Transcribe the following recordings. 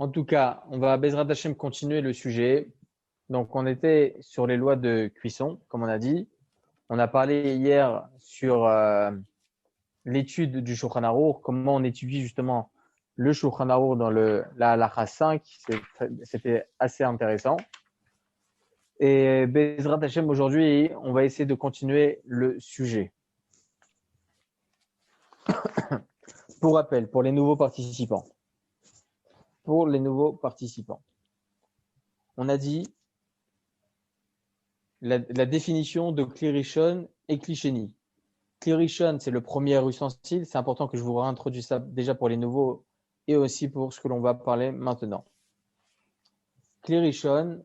En tout cas, on va Bezrat Hashem continuer le sujet. Donc, on était sur les lois de cuisson, comme on a dit. On a parlé hier sur l'étude du Shulchan Aruch, comment on étudie justement le Shulchan Aruch dans la halakha 5. C'était assez intéressant. Et Bezrat Hashem, aujourd'hui, on va essayer de continuer le sujet. Pour rappel, pour les nouveaux participants. On a dit la définition de Kli Rishon et Kli Sheni. Kli Rishon, c'est le premier ustensile. C'est important que je vous réintroduise ça déjà pour les nouveaux et aussi pour ce que l'on va parler maintenant. Kli Rishon,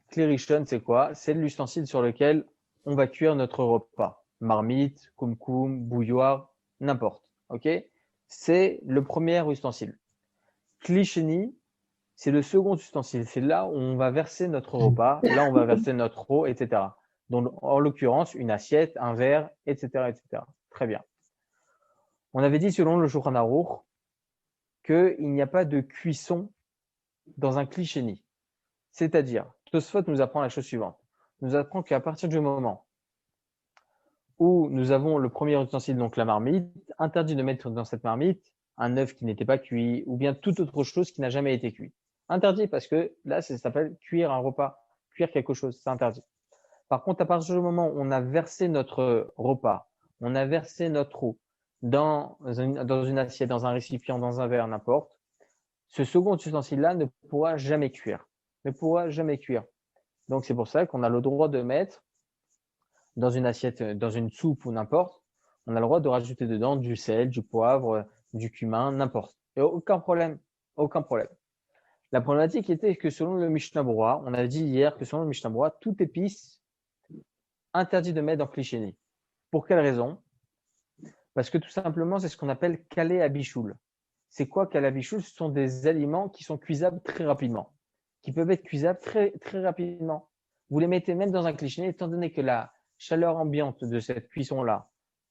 c'est quoi? C'est l'ustensile sur lequel on va cuire notre repas. Marmite, koum-koum, bouilloire, n'importe. Ok? C'est le premier ustensile. Kli Sheni, c'est le second ustensile. C'est là où on va verser notre repas, là on va verser notre eau, etc. Donc, en l'occurrence, une assiette, un verre, etc., etc. Très bien. On avait dit, selon le Shulchan Aruch, qu'il n'y a pas de cuisson dans un Kli Sheni. C'est-à-dire, Tosfot nous apprend la chose suivante. Nous apprend qu'à partir du moment où nous avons le premier ustensile, donc la marmite, interdit de mettre dans cette marmite un œuf qui n'était pas cuit ou bien toute autre chose qui n'a jamais été cuit. Interdit parce que là, ça s'appelle cuire un repas, cuire quelque chose, c'est interdit. Par contre, à partir du moment où on a versé notre repas, on a versé notre eau dans une assiette, dans un récipient, dans un verre, n'importe, ce second ustensile-là ne pourra jamais cuire. Donc, c'est pour ça qu'on a le droit de mettre dans une assiette, dans une soupe ou n'importe, on a le droit de rajouter dedans du sel, du poivre, du cumin, n'importe. Et aucun problème. La problématique était que selon le Mishnah Berurah, on a dit hier que selon le Mishnah Berurah, toute épice interdit de mettre dans Kli Sheni. Pour quelle raison? Parce que tout simplement, c'est ce qu'on appelle kalé abichoul. C'est quoi kalé abichoul? Ce sont des aliments qui sont cuisables très rapidement, qui peuvent être cuisables très, très rapidement. Vous les mettez même dans un Kli Sheni, étant donné que la chaleur ambiante de cette cuisson-là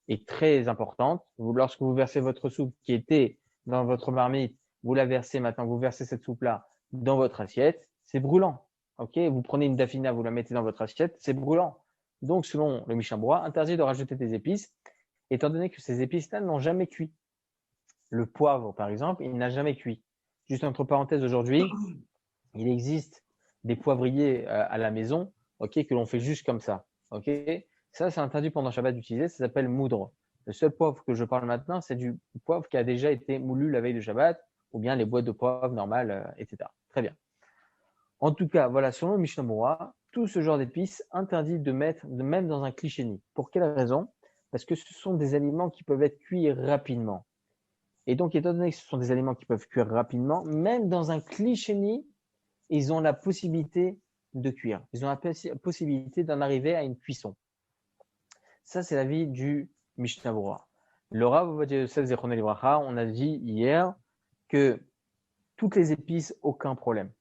est très importante. Lorsque vous versez votre soupe qui était dans votre marmite, vous la versez maintenant, vous versez cette soupe-là dans votre assiette, c'est brûlant. Ok, vous prenez une dafina, vous la mettez dans votre assiette, c'est brûlant. Donc, selon le Mishnah Berurah, interdit de rajouter des épices, étant donné que ces épices-là n'ont jamais cuit. Le poivre, par exemple, il n'a jamais cuit. Juste entre parenthèses, aujourd'hui, il existe des poivriers à la maison, ok, que l'on fait juste comme ça. Ok, ça, c'est interdit pendant Shabbat d'utiliser, ça s'appelle moudre. Le seul poivre que je parle maintenant, c'est du poivre qui a déjà été moulu la veille de Shabbat, ou bien les boîtes de poivre normales, etc. Très bien. En tout cas, voilà, selon le Mishnah Berurah, tout ce genre d'épices interdit de mettre même dans un Kli Sheni. Pour quelle raison? Parce que ce sont des aliments qui peuvent être cuits rapidement. Et donc, étant donné que ce sont des aliments qui peuvent cuire rapidement, même dans un Kli Sheni, ils ont la possibilité de cuire. Ils ont la possibilité d'en arriver à une cuisson. Ça, c'est l'avis du Mishnah Berurah. Le Rav Ovadia Yosef Zechrono Livracha, on a dit hier que toutes les épices, aucun problème.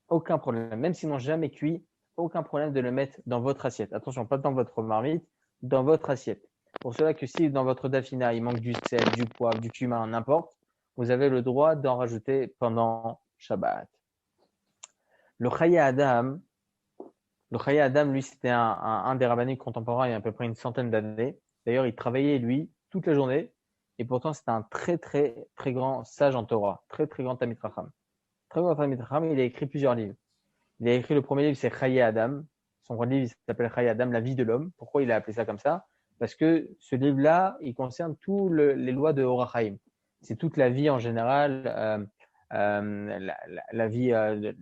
Aucun problème. Même s'ils n'ont jamais cuit, aucun problème de le mettre dans votre assiette. Attention, pas dans votre marmite, dans votre assiette. Pour cela que si dans votre dafina, il manque du sel, du poivre, du cumin, n'importe, vous avez le droit d'en rajouter pendant Shabbat. Le Chaya Adam, lui, c'était un des rabbiniques contemporains il y a à peu près une centaine d'années. D'ailleurs, il travaillait, lui, toute la journée. Et pourtant, c'était un très, très, très grand sage en Torah. Très, très grand Talmid Chacham. Très grand Talmid Chacham, il a écrit plusieurs livres. Il a écrit le premier livre, c'est Chaya Adam. Son premier livre, il s'appelle Chaya Adam, la vie de l'homme. Pourquoi il a appelé ça comme ça? Parce que ce livre-là, il concerne tous les lois de Orach Chaim. C'est toute la vie en général, la vie,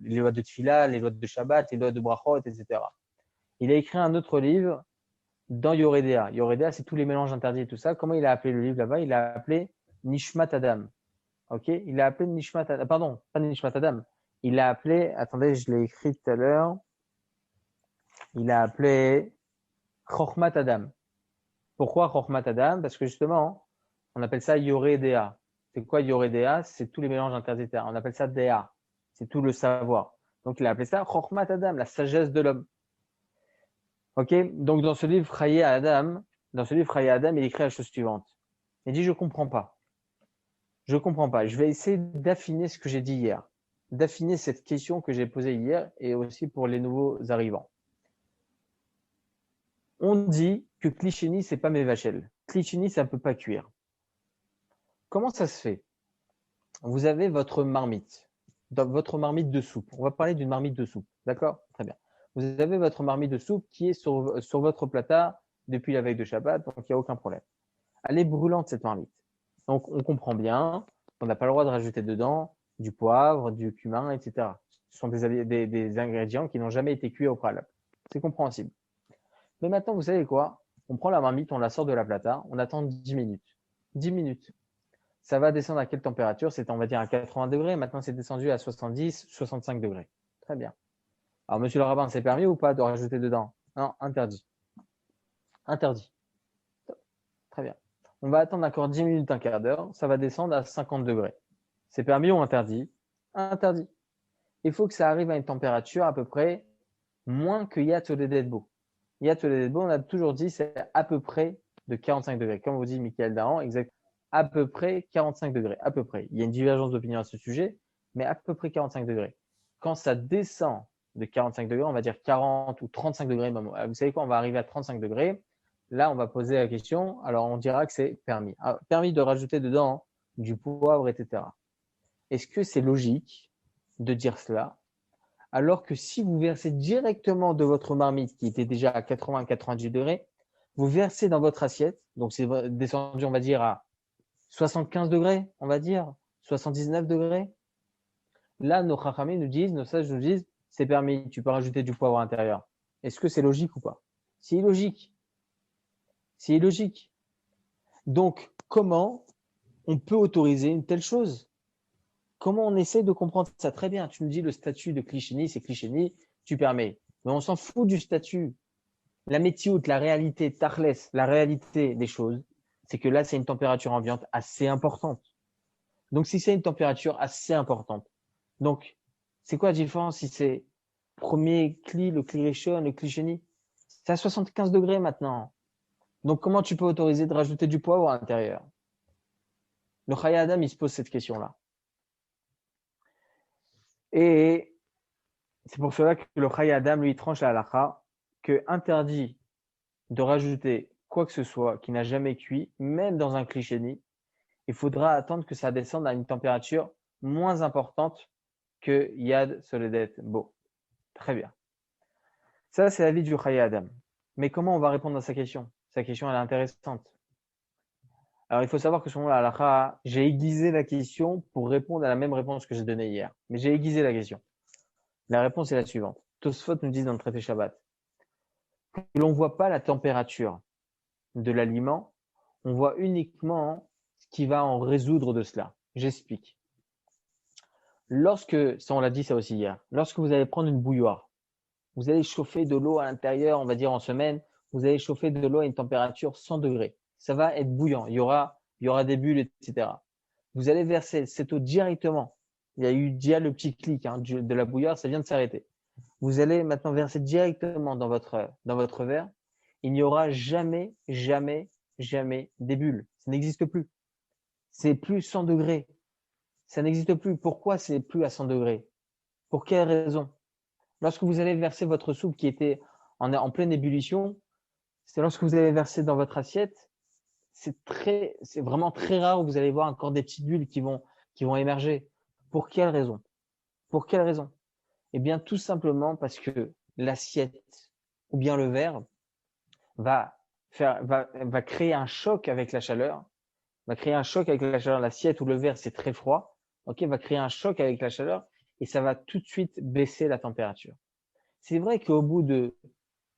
les lois de Tfila, les lois de Shabbat, les lois de Brachot, etc. Il a écrit un autre livre dans Yoredea. Yoredea, c'est tous les mélanges interdits et tout ça. Comment il a appelé le livre là-bas? Il a appelé Nishmat Adam. Ok? Il a appelé Nishmat Adam. Pardon, pas Nishmat Adam. Il a appelé, attendez, je l'ai écrit tout à l'heure. Il a appelé Chochmat Adam. Pourquoi Chochmat Adam? Parce que justement, on appelle ça Yoredea. C'est quoi Yoredea? C'est tous les mélanges interdits. On appelle ça Dea. C'est tout le savoir. Donc, il a appelé ça Chochmat Adam, la sagesse de l'homme. Ok? Donc, dans ce livre, Chaya Adam, il écrit la chose suivante. Il dit, je comprends pas. Je vais essayer d'affiner ce que j'ai dit hier. d'affiner cette question que j'ai posée hier et aussi pour les nouveaux arrivants. On dit que Clicheni, c'est pas mes vachelles. Clicheni, ça ne peut pas cuire. Comment ça se fait? Vous avez votre marmite, votre marmite de soupe. On va parler d'une marmite de soupe, d'accord? Très bien. Vous avez votre marmite de soupe qui est sur votre plata depuis la veille de Shabbat, donc il n'y a aucun problème. Elle est brûlante, cette marmite. Donc, on comprend bien qu'on n'a pas le droit de rajouter dedans du poivre, du cumin, etc. Ce sont des ingrédients qui n'ont jamais été cuits au préalable. C'est compréhensible. Mais maintenant, vous savez quoi? On prend la marmite, on la sort de la plata, on attend 10 minutes. 10 minutes. Ça va descendre à quelle température? C'était, on va dire, à 80 degrés. Maintenant, c'est descendu à 70, 65 degrés. Très bien. Alors, monsieur le rabbin, c'est permis ou pas de rajouter dedans? Non, interdit. Interdit. Très bien. On va attendre encore 10 minutes, un quart d'heure. Ça va descendre à 50 degrés. C'est permis ou interdit? Interdit. Il faut que ça arrive à une température à peu près moins que Yat Soledetbo. Yat Soledetbo, on a toujours dit, c'est à peu près de 45 degrés. Comme vous dit Michael Dahan, exactement. À peu près 45 degrés. À peu près. Il y a une divergence d'opinion à ce sujet, mais à peu près 45 degrés. Quand ça descend de 45 degrés, on va dire 40 ou 35 degrés. Vous savez quoi? On va arriver à 35 degrés. Là, on va poser la question. Alors, on dira que c'est permis. Alors, permis de rajouter dedans du poivre, etc. Est-ce que c'est logique de dire cela? Alors que si vous versez directement de votre marmite qui était déjà à 80-90 degrés, vous versez dans votre assiette, donc c'est descendu, on va dire, à 75 degrés, on va dire, 79 degrés. Là, nos chachamim nous disent, nos sages nous disent, c'est permis, tu peux rajouter du poivre à l'intérieur. Est-ce que c'est logique ou pas? C'est illogique. C'est illogique. Donc, comment on peut autoriser une telle chose? Comment on essaie de comprendre ça? Très bien, tu nous dis le statut de Clicheni, c'est Clicheni, tu permets. Mais on s'en fout du statut. La météo, la réalité, Tachles, la réalité des choses, c'est que là, c'est une température ambiante assez importante. Donc, si c'est une température assez importante, donc, c'est quoi la différence si c'est premier cli, le cli Rishon, le cli Sheni? C'est à 75 degrés maintenant. Donc, comment tu peux autoriser de rajouter du poivre à l'intérieur? Le Chaya Adam, il se pose cette question-là. Et c'est pour cela que le Chaya Adam, lui, tranche la halakha, que interdit de rajouter quoi que ce soit qui n'a jamais cuit, même dans un cli Sheni, il faudra attendre que ça descende à une température moins importante que Yad Soledet Bo. Très bien. Ça, c'est l'avis du Chaya Adam. Mais comment on va répondre à sa question? Sa question, elle est intéressante. Alors, il faut savoir que selon la halakha, j'ai aiguisé la question pour répondre à la même réponse que j'ai donnée hier. Mais j'ai aiguisé la question. La réponse est la suivante. Tosfot nous dit dans le traité Shabbat que l'on ne voit pas la température de l'aliment, on voit uniquement ce qui va en résoudre de cela. J'explique. Lorsque, ça on l'a dit ça aussi hier, lorsque vous allez prendre une bouilloire, vous allez chauffer de l'eau à l'intérieur, on va dire en semaine, vous allez chauffer de l'eau à une température 100 degrés. Ça va être bouillant, il y aura des bulles, etc. Vous allez verser cette eau directement. Il y a eu déjà le petit clic de la bouilloire, ça vient de s'arrêter. Vous allez maintenant verser directement dans votre verre. Il n'y aura jamais, jamais, jamais des bulles. Ça n'existe plus. C'est plus 100 degrés. Ça n'existe plus. Pourquoi c'est plus à 100 degrés? Pour quelle raison? Lorsque vous allez verser votre soupe qui était en pleine ébullition, c'est lorsque vous allez verser dans votre assiette, c'est vraiment très rare où vous allez voir encore des petites bulles qui vont émerger. Pour quelle raison? Pour quelle raison? Eh bien, tout simplement parce que l'assiette ou bien le verre va créer un choc avec la chaleur, L'assiette ou le verre, c'est très froid. Ok, va créer un choc avec la chaleur et ça va tout de suite baisser la température. C'est vrai qu'au bout de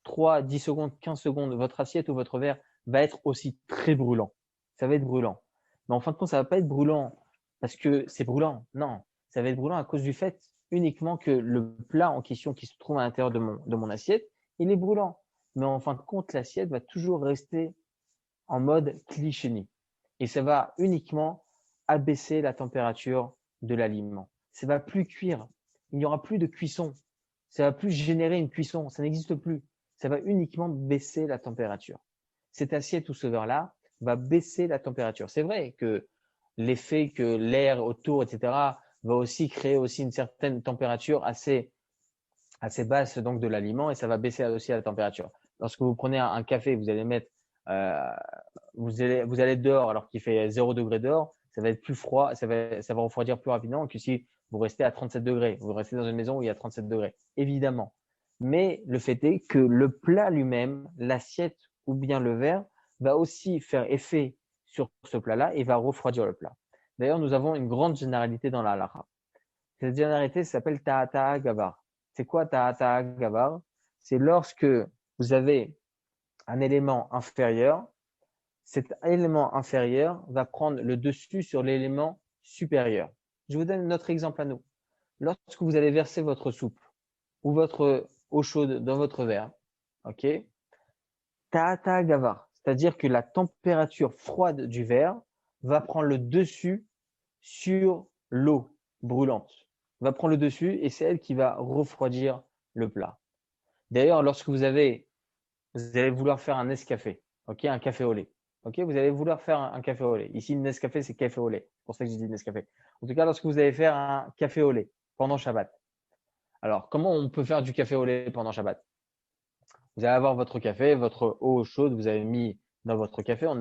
3, 10 secondes, 15 secondes, votre assiette ou votre verre va être aussi très brûlant. Ça va être brûlant. Mais en fin de compte, ça va pas être brûlant parce que c'est brûlant. Non, ça va être brûlant à cause du fait uniquement que le plat en question qui se trouve à l'intérieur de mon assiette, il est brûlant. Mais en fin de compte, l'assiette va toujours rester en mode cliché. Et ça va uniquement abaisser la température de l'aliment. Ça va plus cuire. Il n'y aura plus de cuisson. Ça va plus générer une cuisson. Ça n'existe plus. Ça va uniquement baisser la température. Cette assiette ou ce verre-là va baisser la température. C'est vrai que l'effet que l'air autour, etc., va aussi créer aussi une certaine température assez basse donc de l'aliment et ça va baisser aussi la température. Lorsque vous prenez un café, vous allez mettre, vous allez être dehors alors qu'il fait 0 degré dehors, ça va être plus froid, ça va refroidir plus rapidement que si vous restez à 37 degrés. Vous restez dans une maison où il y a 37 degrés, évidemment. Mais le fait est que le plat lui-même, l'assiette ou bien le verre, va aussi faire effet sur ce plat-là et va refroidir le plat. D'ailleurs, nous avons une grande généralité dans la halakha. Cette généralité s'appelle ta'ata'a gavar. C'est quoi ta'ata'a gavar? C'est lorsque vous avez un élément inférieur, cet élément inférieur va prendre le dessus sur l'élément supérieur. Je vous donne notre exemple à nous. Lorsque vous allez verser votre soupe ou votre eau chaude dans votre verre, ok, ta'ata'a gavar, c'est-à-dire que la température froide du verre va prendre le dessus sur l'eau brûlante, va prendre le dessus et c'est elle qui va refroidir le plat. D'ailleurs, lorsque vous allez vouloir faire un Nescafé, ok, un café au lait, ok, vous allez vouloir faire un café au lait. Ici, Nescafé, c'est café au lait. C'est pour ça que j'ai dit Nescafé. En tout cas, lorsque vous allez faire un café au lait pendant Shabbat. Alors, comment on peut faire du café au lait pendant Shabbat? Vous allez avoir votre café, votre eau chaude, vous avez mis dans votre café. On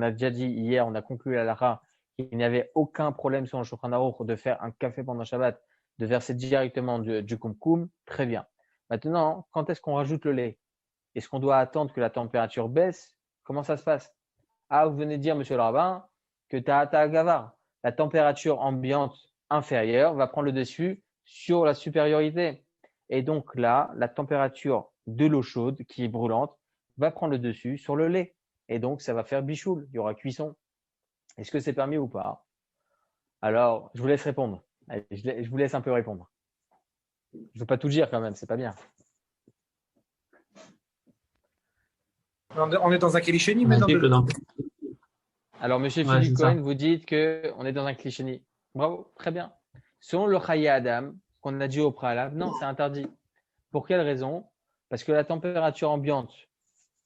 a déjà dit hier, on a conclu à l'ara qu'il n'y avait aucun problème sur le Shulchan Aruch de faire un café pendant Shabbat, de verser directement du kumkum. Très bien. Maintenant, quand est-ce qu'on rajoute le lait? Est-ce qu'on doit attendre que la température baisse? Comment ça se passe? Ah, vous venez de dire, monsieur le rabbin, que ta'ata gavar, la température ambiante inférieure va prendre le dessus sur la supériorité. Et donc là, la température de l'eau chaude, qui est brûlante, va prendre le dessus sur le lait. Et donc, ça va faire bichoul, il y aura cuisson. Est-ce que c'est permis ou pas? Alors, je vous laisse répondre. Allez, je vous laisse un peu répondre. Je ne veux pas tout dire quand même, c'est pas bien. On est dans un Kélichéni maintenant. Alors, monsieur Ouais, Philippe c'est ça. Cohen, vous dites qu'on est dans un cliché. Bravo, très bien. Selon le Chaye Adam, qu'on a dit au préalable, non, c'est interdit. Pour quelle raison? Parce que la température ambiante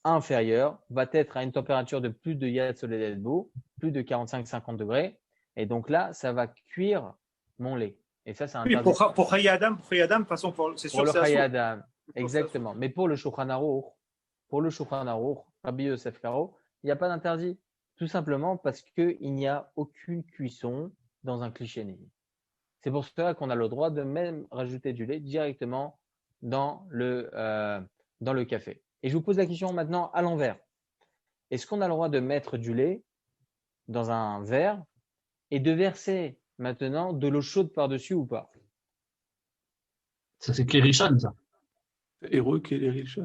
inférieure va être à une température de plus de Yad Soleil Beau, plus de 45-50 degrés. Et donc là, ça va cuire mon lait. Et ça, c'est Oui, interdit. pour Chaye Adam, de toute façon, c'est sûr Pour que le c'est Chaye assourd. Adam, exactement. Mais pour le Shulchan Aruch, Rabbi Yosef Karo, il n'y a pas d'interdit. Tout simplement parce qu'il n'y a aucune cuisson dans un cliché. C'est pour cela qu'on a le droit de même rajouter du lait directement dans le café. Et je vous pose la question maintenant à l'envers. Est-ce qu'on a le droit de mettre du lait dans un verre et de verser maintenant de l'eau chaude par-dessus ou pas? Ça, c'est Kérishan, ça. Héros qui est les riches.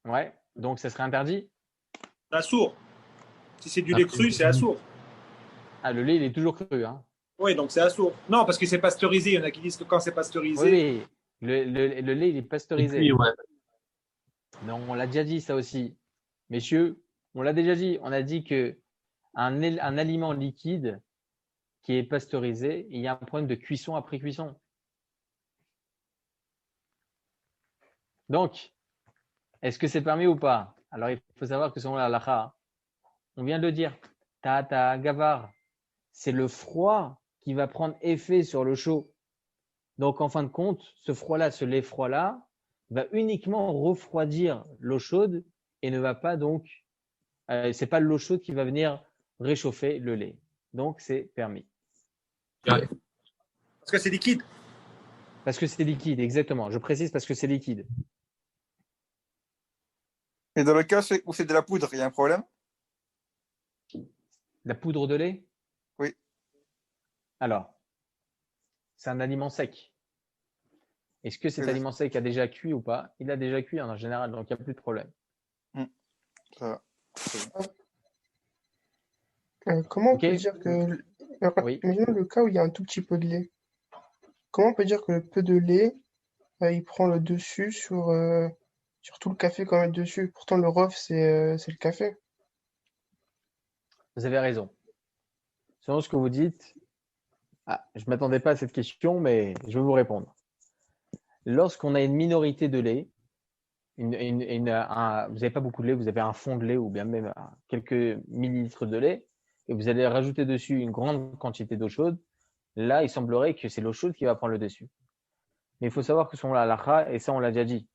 Ouais, donc ça serait interdit? C'est assourd. Si c'est du lait cru, c'est assourd. Ah, le lait, il est toujours cru, hein? Oui, donc c'est assourd. Non, parce que c'est pasteurisé. Il y en a qui disent que quand c'est pasteurisé. Oui, le lait, il est Et pasteurisé. puis, ouais. Non, on l'a déjà dit ça aussi. Messieurs, on l'a déjà dit. On a dit que un aliment liquide qui est pasteurisé, il y a un problème de cuisson après cuisson. Donc, est-ce que c'est permis ou pas? Alors, il faut savoir que selon la halakha, on vient de le dire, ta'ata gavar, c'est le froid qui va prendre effet sur le chaud. Donc, en fin de compte, ce froid-là, ce lait froid-là, va uniquement refroidir l'eau chaude et ne va pas donc, c'est pas l'eau chaude qui va venir réchauffer le lait. Donc, c'est permis. Parce que c'est liquide. Parce que c'est liquide, exactement. Je précise parce que c'est liquide. Et dans le cas où c'est de la poudre, il y a un problème? La poudre de lait? Oui. Alors, c'est un aliment sec. Est-ce que cet aliment sec a déjà cuit ou pas? Il a déjà cuit en général, donc il n'y a plus de problème. Ça va. Comment okay. On peut dire que… Oui. Imaginons le cas où il y a un tout petit peu de lait. Comment on peut dire que le peu de lait, il prend le dessus sur tout le café qu'on met dessus? Pourtant, le rough, c'est le café. Vous avez raison. Selon ce que vous dites, je ne m'attendais pas à cette question, mais je vais vous répondre. Lorsqu'on a une minorité de lait, vous n'avez pas beaucoup de lait, vous avez un fond de lait ou bien même quelques millilitres de lait, et vous allez rajouter dessus une grande quantité d'eau chaude, là, il semblerait que c'est l'eau chaude qui va prendre le dessus. Mais il faut savoir que selon la halakha, et ça on l'a déjà dit,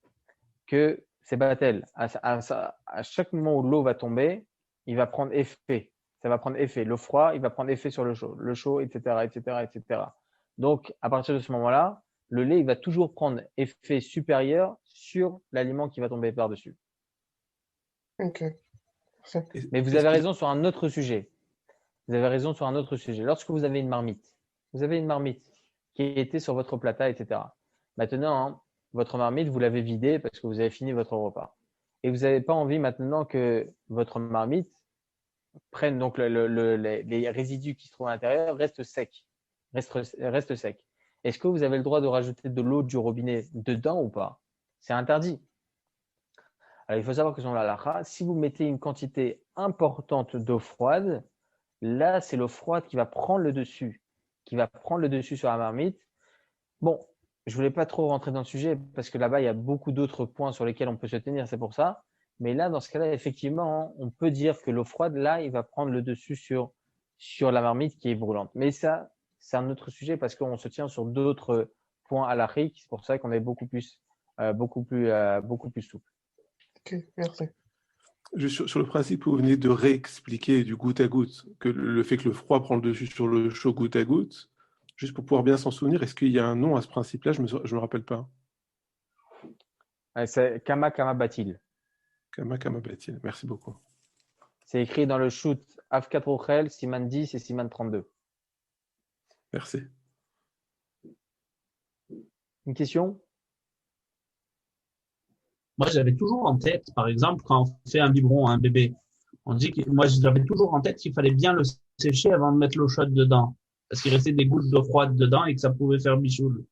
que c'est batel. À chaque moment où l'eau va tomber, il va prendre effet. Ça va prendre effet. Le froid, il va prendre effet sur le chaud, etc., etc., etc. Donc, à partir de ce moment-là, le lait, il va toujours prendre effet supérieur sur l'aliment qui va tomber par-dessus. Ok. Parfait. Mais vous avez raison sur un autre sujet. Vous avez raison sur un autre sujet. Lorsque vous avez une marmite qui était sur votre plata, etc. Maintenant, hein, votre marmite, vous l'avez vidée parce que vous avez fini votre repas. Et vous n'avez pas envie maintenant que votre marmite prenne donc les résidus qui se trouvent à l'intérieur restent secs. Reste sec. Est-ce que vous avez le droit de rajouter de l'eau du robinet dedans ou pas? C'est interdit. Alors, il faut savoir que selon la halakha, si vous mettez une quantité importante d'eau froide, là, c'est l'eau froide qui va prendre le dessus, sur la marmite. Bon, je voulais pas trop rentrer dans le sujet parce que là-bas, il y a beaucoup d'autres points sur lesquels on peut se tenir, c'est pour ça. Mais là, dans ce cas-là, effectivement, on peut dire que l'eau froide, là, il va prendre le dessus sur la marmite qui est brûlante. Mais ça, c'est un autre sujet parce qu'on se tient sur d'autres points halakhiques. C'est pour ça qu'on est beaucoup plus souple. Ok, merci. Juste sur le principe, vous venez de réexpliquer du goutte à goutte que le fait que le froid prend le dessus sur le chaud goutte à goutte, juste pour pouvoir bien s'en souvenir, est-ce qu'il y a un nom à ce principe-là? Je me rappelle pas. C'est Kama Kama Batil. Kama Kama Batil. Merci beaucoup. C'est écrit dans le shoot Av 4 Ochel, Siman 10 et Siman 32. Merci. Une question? Moi, j'avais toujours en tête, par exemple, quand on fait un biberon à un bébé, moi, j'avais toujours en tête qu'il fallait bien le sécher avant de mettre l'eau chaude dedans. Parce qu'il restait des gouttes d'eau froide dedans et que ça pouvait faire bichoule.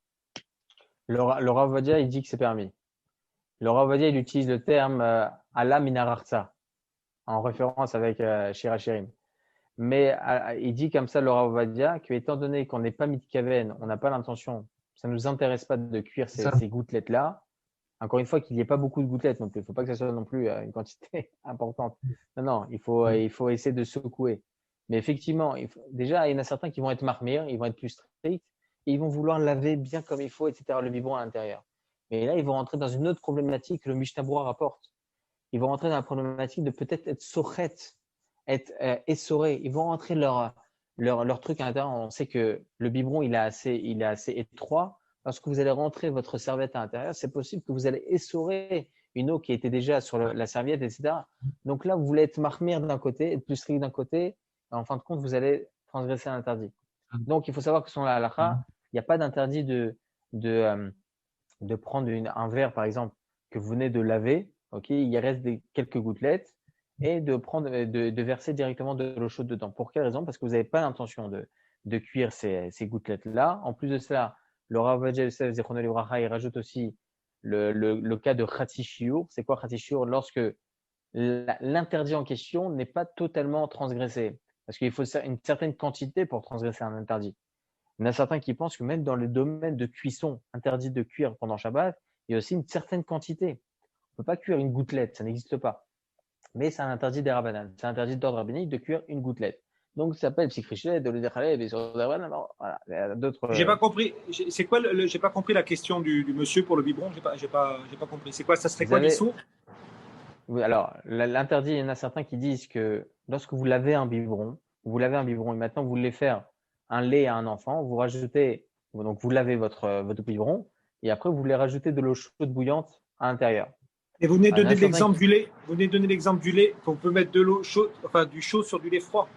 Le Rav Ovadia, il dit que c'est permis. Le Rav Ovadia, il utilise le terme Allah minararza, en référence avec Shira Shirim. Mais il dit comme ça, le Rav Ovadia, que étant donné qu'on n'est pas mitkaven, on n'a pas l'intention, ça ne nous intéresse pas de cuire ces gouttelettes-là. Encore une fois, qu'il n'y ait pas beaucoup de gouttelettes non plus. Il ne faut pas que ce soit non plus une quantité importante. Non, il faut essayer de secouer. Mais effectivement, déjà, il y en a certains qui vont être marmire, ils vont être plus stricts, et ils vont vouloir laver bien comme il faut, etc., le biberon à l'intérieur. Mais là, ils vont rentrer dans une autre problématique que le Mishnah Berurah rapporte. Ils vont rentrer dans la problématique de peut-être être sochet, être essoré. Ils vont rentrer leur truc à l'intérieur. On sait que le biberon, il est assez étroit. Lorsque vous allez rentrer votre serviette à l'intérieur, c'est possible que vous allez essorer une eau qui était déjà sur la serviette, etc. Donc là, vous voulez être marmire d'un côté, être plus strict d'un côté. Et en fin de compte, vous allez transgresser l'interdit. Donc, il faut savoir que selon la halakha, il n'y a pas d'interdit de prendre un verre, par exemple, que vous venez de laver. Ok, il reste quelques gouttelettes et de verser directement de l'eau chaude dedans. Pour quelle raison? Parce que vous n'avez pas l'intention de cuire ces gouttelettes-là. En plus de cela, le Rav Ovadia Yosef Zichrono Livracha, il rajoute aussi le cas de Chatzi Shiur. C'est quoi Chatzi Shiur? Lorsque l'interdit en question n'est pas totalement transgressé. Parce qu'il faut une certaine quantité pour transgresser un interdit. Il y en a certains qui pensent que même dans le domaine de cuisson, interdit de cuire pendant Shabbat, il y a aussi une certaine quantité. On ne peut pas cuire une gouttelette, ça n'existe pas. Mais c'est un interdit des Rabbanan. C'est un interdit d'ordre rabbinique de cuire une gouttelette. Donc, ça s'appelle psychriché, de l'Udechalev et sur Derban. Alors, voilà, il y a d'autres. J'ai pas compris. C'est quoi j'ai pas compris la question du monsieur pour le biberon. J'ai pas compris. C'est quoi? Ça serait quoi l'issue? Oui, alors, l'interdit, il y en a certains qui disent que lorsque vous lavez un biberon et maintenant vous voulez faire un lait à un enfant, vous rajoutez, donc vous lavez votre biberon et après vous voulez rajouter de l'eau chaude bouillante à l'intérieur. Et vous venez de donner l'exemple du lait. Vous venez de donner l'exemple du lait qu'on peut mettre de l'eau chaude, enfin du chaud sur du lait froid.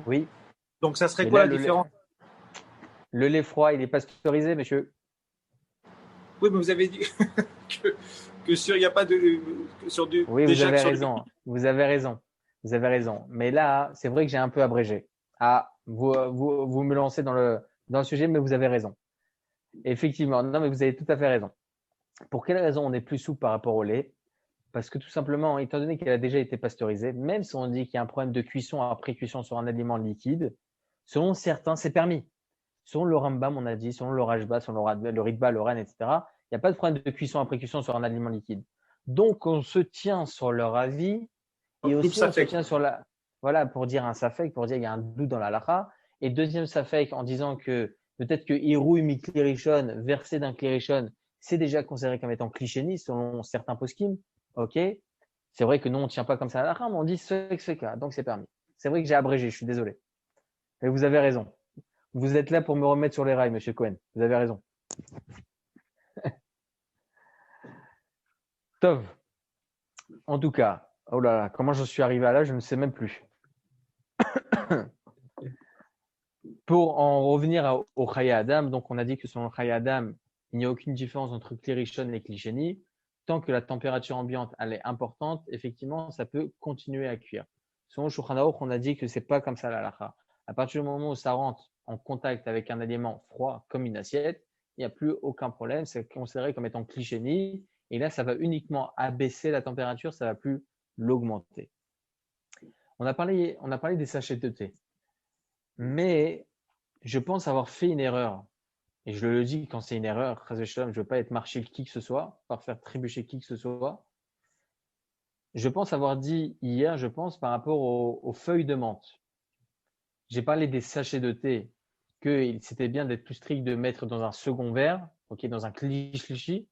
Oui. Donc ça serait quoi la différence? Le lait froid, il est pasteurisé, monsieur. Oui, mais vous avez dit que sur il n'y a pas de sur du. Oui, vous avez raison. Vous avez raison. Mais là, c'est vrai que j'ai un peu abrégé. Ah, vous me lancez dans le sujet, mais vous avez raison. Effectivement, non, mais vous avez tout à fait raison. Pour quelle raison on est plus souple par rapport au lait? Parce que tout simplement, étant donné qu'elle a déjà été pasteurisée, même si on dit qu'il y a un problème de cuisson après cuisson sur un aliment liquide, selon certains, c'est permis. Selon le Rambam, on a dit, selon le Rajba, selon le Ritba, le Ren, etc., il n'y a pas de problème de cuisson après cuisson sur un aliment liquide. Donc, on se tient sur leur avis et aussi on se tient sur voilà, pour dire un safek, pour dire qu'il y a un doute dans la halakha. Et deuxième safek en disant que peut-être que Hirouy mi-klirishon, versé d'un klirishon, c'est déjà considéré comme étant clichéni selon certains poskim. Ok. C'est vrai que nous, on ne tient pas comme ça à la mais on dit sfek sfeka, donc c'est permis. C'est vrai que j'ai abrégé, je suis désolé. Mais vous avez raison. Vous êtes là pour me remettre sur les rails, monsieur Cohen. Vous avez raison. Tov. En tout cas, oh là là, comment je suis arrivé à là, je ne sais même plus. Pour en revenir au Chaya Adam, donc on a dit que selon le Chaya Adam, il n'y a aucune différence entre Klirishon et Klisheni. Tant que la température ambiante elle est importante, effectivement, ça peut continuer à cuire. Selon Shulchan Aruch, on a dit que c'est pas comme ça la halakha. À partir du moment où ça rentre en contact avec un aliment froid, comme une assiette, il n'y a plus aucun problème. C'est considéré comme étant Klisheni. Et là, ça va uniquement abaisser la température, ça ne va plus l'augmenter. On a parlé des sachets de thé. Mais je pense avoir fait une erreur. Et je le dis quand c'est une erreur, je ne veux pas être marché qui que ce soit, par faire trébucher qui que ce soit. Je pense avoir dit hier, par rapport aux feuilles de menthe. J'ai parlé des sachets de thé, que c'était bien d'être plus strict de mettre dans un second verre, ok, dans un klishi.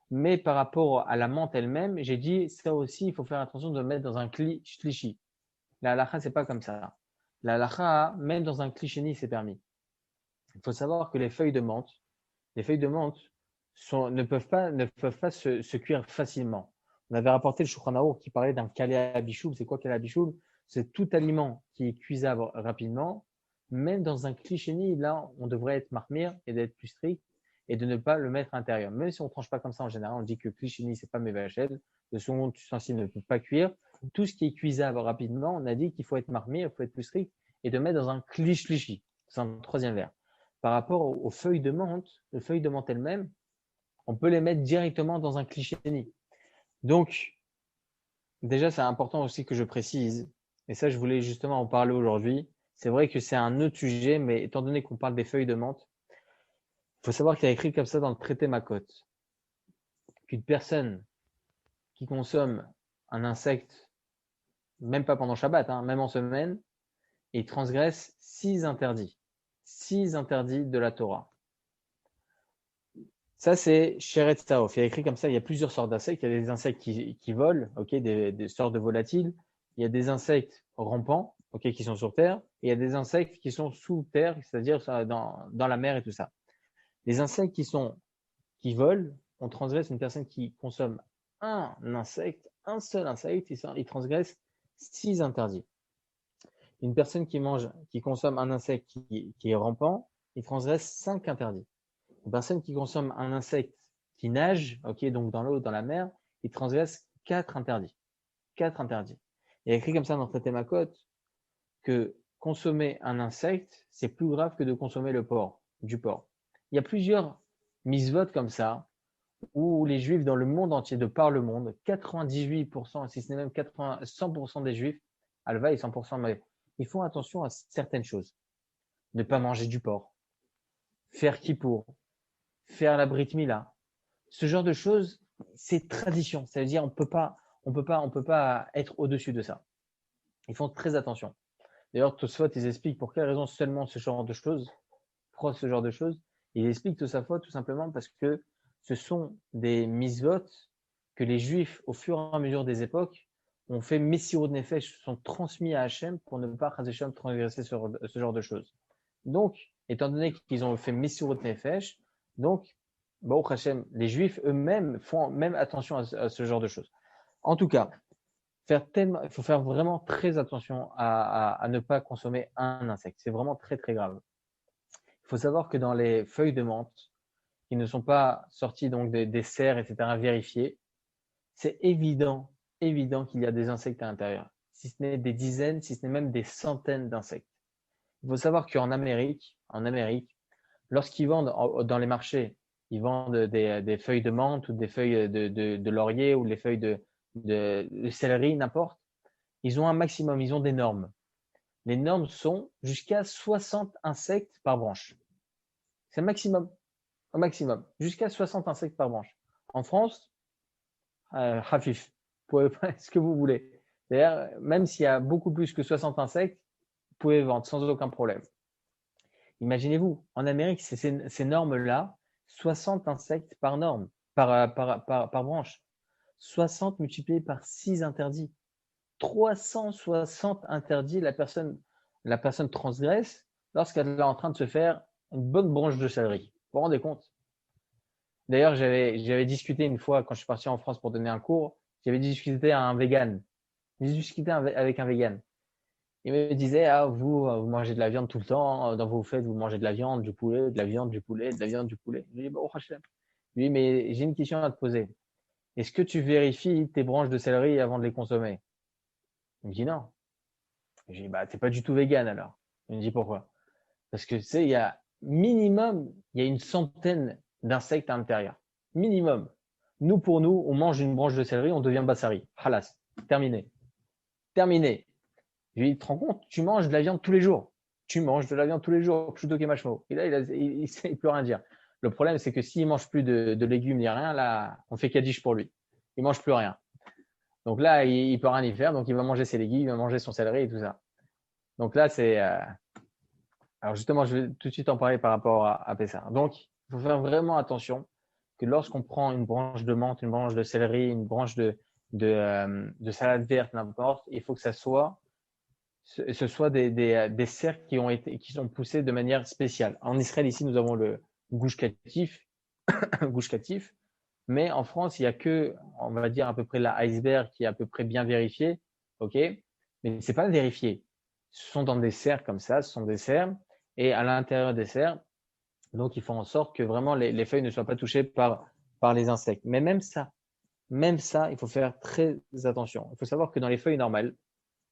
Mais par rapport à la menthe elle-même, j'ai dit ça aussi, il faut faire attention de mettre dans un klishi. La halakha, c'est pas comme ça. La halakha, même dans un klisheni, c'est permis. Il faut savoir que les feuilles de menthe ne peuvent pas se cuire facilement. On avait rapporté le Shulchan Aruch qui parlait d'un kalé abichoul. C'est quoi kalé abichoul? C'est tout aliment qui est cuisable rapidement. Même dans un klisheni, là, on devrait être marmire et d'être plus strict et de ne pas le mettre à l'intérieur. Même si on ne tranche pas comme ça en général, on dit que klisheni, c'est pas mévachel. Le second ustensile ne peut pas cuire. Tout ce qui est cuisable rapidement, on a dit qu'il faut être marmire, il faut être plus strict et de mettre dans un klishi, c'est un troisième verre. Par rapport aux feuilles de menthe, les feuilles de menthe elles-mêmes, on peut les mettre directement dans un klisheni. Donc, déjà, c'est important aussi que je précise, et ça, je voulais justement en parler aujourd'hui. C'est vrai que c'est un autre sujet, mais étant donné qu'on parle des feuilles de menthe, il faut savoir qu'il y a écrit comme ça dans le traité Makot qu'une personne qui consomme un insecte, même pas pendant Shabbat, même en semaine, il transgresse 6 interdits. 6 interdits de la Torah. Ça, c'est Sheret Taof. Il y a écrit comme ça, il y a plusieurs sortes d'insectes. Il y a des insectes qui volent, des sortes de volatiles. Il y a des insectes rampants, qui sont sur terre. Et il y a des insectes qui sont sous terre, c'est-à-dire dans la mer et tout ça. Les insectes qui volent, on transgresse une personne qui consomme un seul insecte, il transgresse 6 interdits. Une personne qui consomme un insecte qui est rampant, il transgresse 5 interdits. Une personne qui consomme un insecte qui nage, donc dans l'eau, dans la mer, il transgresse 4 interdits. 4 interdits. Il y a écrit comme ça dans le traité Makot que consommer un insecte, c'est plus grave que de consommer du porc. Il y a plusieurs misvot comme ça, où les juifs dans le monde entier, de par le monde, 98%, si ce n'est même 100% des juifs, Alva et 100%, mais ils font attention à certaines choses. Ne pas manger du porc, faire kippour, faire la brit mila. Ce genre de choses, c'est tradition. Ça veut dire on peut pas être au-dessus de ça. Ils font très attention. D'ailleurs, Tosfot, ils expliquent pour quelle raison seulement ce genre de choses. Pourquoi ce genre de choses? Ils expliquent Tosafot tout simplement parce que ce sont des misvot que les Juifs, au fur et à mesure des époques, ont fait Messirut Nefesh, sont transmis à Hachem pour ne pas transgresser ce genre de choses. Donc, étant donné qu'ils ont fait Messirut Nefesh, donc, Baruch Hashem, les Juifs eux-mêmes font même attention à ce genre de choses. En tout cas, il faut faire vraiment très attention à ne pas consommer un insecte. C'est vraiment très, très grave. Il faut savoir que dans les feuilles de menthe, qui ne sont pas sorties donc des serres, etc., vérifiées, c'est évident qu'il y a des insectes à l'intérieur. Si ce n'est des dizaines, si ce n'est même des centaines d'insectes. Il faut savoir qu'en Amérique, lorsqu'ils vendent dans les marchés, ils vendent des feuilles de menthe ou des feuilles de laurier ou les feuilles de céleri, n'importe. Ils ont un maximum, ils ont des normes. Les normes sont jusqu'à 60 insectes par branche. C'est au maximum, jusqu'à 60 insectes par branche. En France, Hafif, vous pouvez faire ce que vous voulez. D'ailleurs, même s'il y a beaucoup plus que 60 insectes, vous pouvez vendre sans aucun problème. Imaginez-vous, en Amérique, ces normes-là, 60 insectes par norme, par branche. 60 multiplié par 6 interdits. 360 interdits, la personne transgresse lorsqu'elle est en train de se faire une bonne branche de céleri. Vous vous rendez compte? D'ailleurs, j'avais discuté une fois, quand je suis parti en France pour donner un cours, j'avais discuté à un vegan. J'ai discuté avec un vegan. Il me disait, ah, vous mangez de la viande tout le temps, dans vos fêtes, vous mangez de la viande, du poulet, de la viande, du poulet, de la viande, du poulet. Je lui ai dit, bon, Hachem. Lui, mais j'ai une question à te poser. Est-ce que tu vérifies tes branches de céleri avant de les consommer? Il me dit non. Je lui dis, bah, t'es pas du tout vegan alors. Il me dit pourquoi? Parce que tu sais, il y a une centaine d'insectes à l'intérieur. Minimum. Nous, pour nous, on mange une branche de céleri, on devient bassari. Halas. Terminé. Terminé. Je lui dis, tu te rends compte, tu manges de la viande tous les jours. Tu manges de la viande tous les jours. Pshuto kemashmo. Et là, il ne peut rien dire. Le problème, c'est que s'il mange plus de légumes ni rien, là, on fait kaddish pour lui. Il mange plus rien. Donc là, il peut rien y faire. Donc il va manger ses légumes, il va manger son céleri et tout ça. Donc là, c'est. Alors justement, je vais tout de suite en parler par rapport à Pessah. Donc, il faut faire vraiment attention que lorsqu'on prend une branche de menthe, une branche de céleri, une branche de salade verte, n'importe, il faut que ce soit des cercles qui sont poussés de manière spéciale. En Israël, ici, nous avons le gouche katif, mais en France, il y a que, on va dire à peu près l'iceberg qui est à peu près bien vérifié, ok, mais c'est pas vérifié. Ce sont dans des serres comme ça, ce sont des serres, et à l'intérieur des serres, donc ils font en sorte que vraiment les feuilles ne soient pas touchées par les insectes. Mais même ça, il faut faire très attention. Il faut savoir que dans les feuilles normales,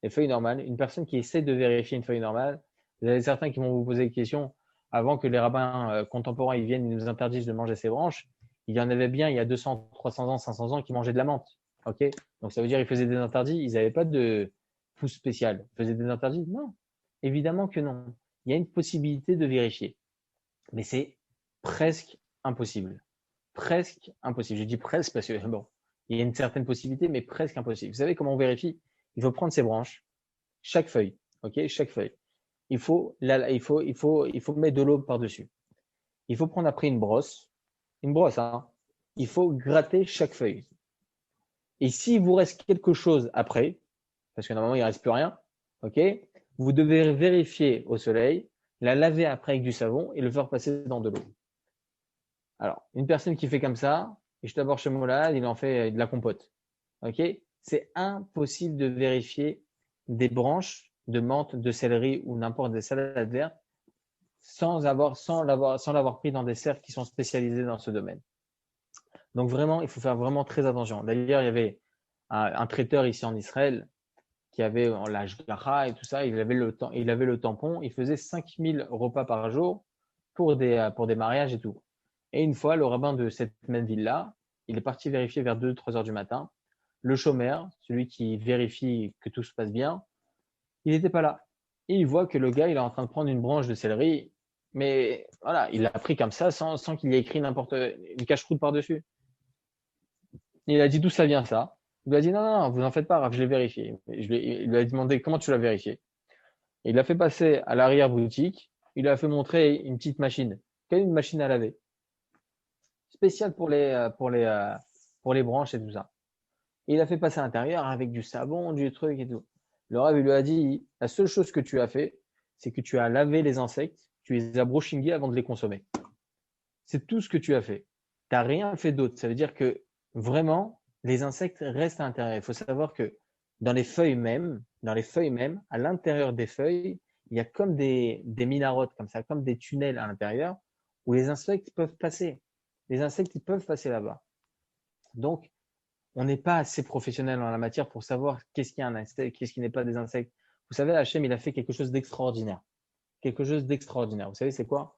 une personne qui essaie de vérifier une feuille normale, vous avez certains qui vont vous poser des questions avant que les rabbins contemporains ils viennent et nous interdisent de manger ces branches. Il y en avait bien il y a 200, 300 ans, 500 ans qui mangeaient de la menthe. Ok, donc ça veut dire qu'ils faisaient des interdits, ils n'avaient pas de pouce spécial. Ils faisaient des interdits? Non, évidemment que non. Il y a une possibilité de vérifier, mais c'est presque impossible. Presque impossible. Je dis presque parce que bon, il y a une certaine possibilité, mais presque impossible. Vous savez comment on vérifie? Il faut prendre ces branches, chaque feuille, ok, chaque feuille. Il faut mettre de l'eau par-dessus. Il faut prendre après une brosse, hein. Il faut gratter chaque feuille. Et s'il vous reste quelque chose après, parce que normalement il ne reste plus rien, ok, vous devez vérifier au soleil, la laver après avec du savon et le faire passer dans de l'eau. Alors, une personne qui fait comme ça, et je d'abord chez Molad, il en fait de la compote. Ok, c'est impossible de vérifier des branches de menthe, de céleri ou n'importe des salades vertes sans l'avoir pris dans des cercles qui sont spécialisés dans ce domaine. Donc vraiment, il faut faire vraiment très attention. D'ailleurs, il y avait un traiteur ici en Israël qui avait l'ashgacha et tout ça, il avait le tampon, il faisait 5000 repas par jour pour des mariages et tout. Et une fois, le rabbin de cette même ville-là, il est parti vérifier vers 2-3 heures du matin. Le chômeur, celui qui vérifie que tout se passe bien, il n'était pas là. Et il voit que le gars, il est en train de prendre une branche de céleri, mais voilà, il l'a pris comme ça sans qu'il y ait écrit n'importe une cache-croûte par-dessus. Il a dit d'où ça vient ça. Il lui a dit non, vous en faites pas, Raph, je l'ai vérifié. Il lui a demandé comment tu l'as vérifié. Et il l'a fait passer à l'arrière-boutique, il lui a fait montrer une petite machine, une machine à laver, spéciale pour les branches et tout ça. Et il a fait passer à l'intérieur avec du savon, du truc et tout. Le Rav lui a dit, la seule chose que tu as fait, c'est que tu as lavé les insectes, tu les as brochingés avant de les consommer. C'est tout ce que tu as fait. Tu n'as rien fait d'autre. Ça veut dire que vraiment, les insectes restent à l'intérieur. Il faut savoir que dans les feuilles même, à l'intérieur des feuilles, il y a comme des minarotes comme ça, comme des tunnels à l'intérieur où les insectes peuvent passer. Les insectes, ils peuvent passer là-bas. Donc, on n'est pas assez professionnel en la matière pour savoir qu'est-ce qui est un insecte, qu'est-ce qui n'est pas des insectes. Vous savez, Hachem, il a fait quelque chose d'extraordinaire. Quelque chose d'extraordinaire. Vous savez, c'est quoi?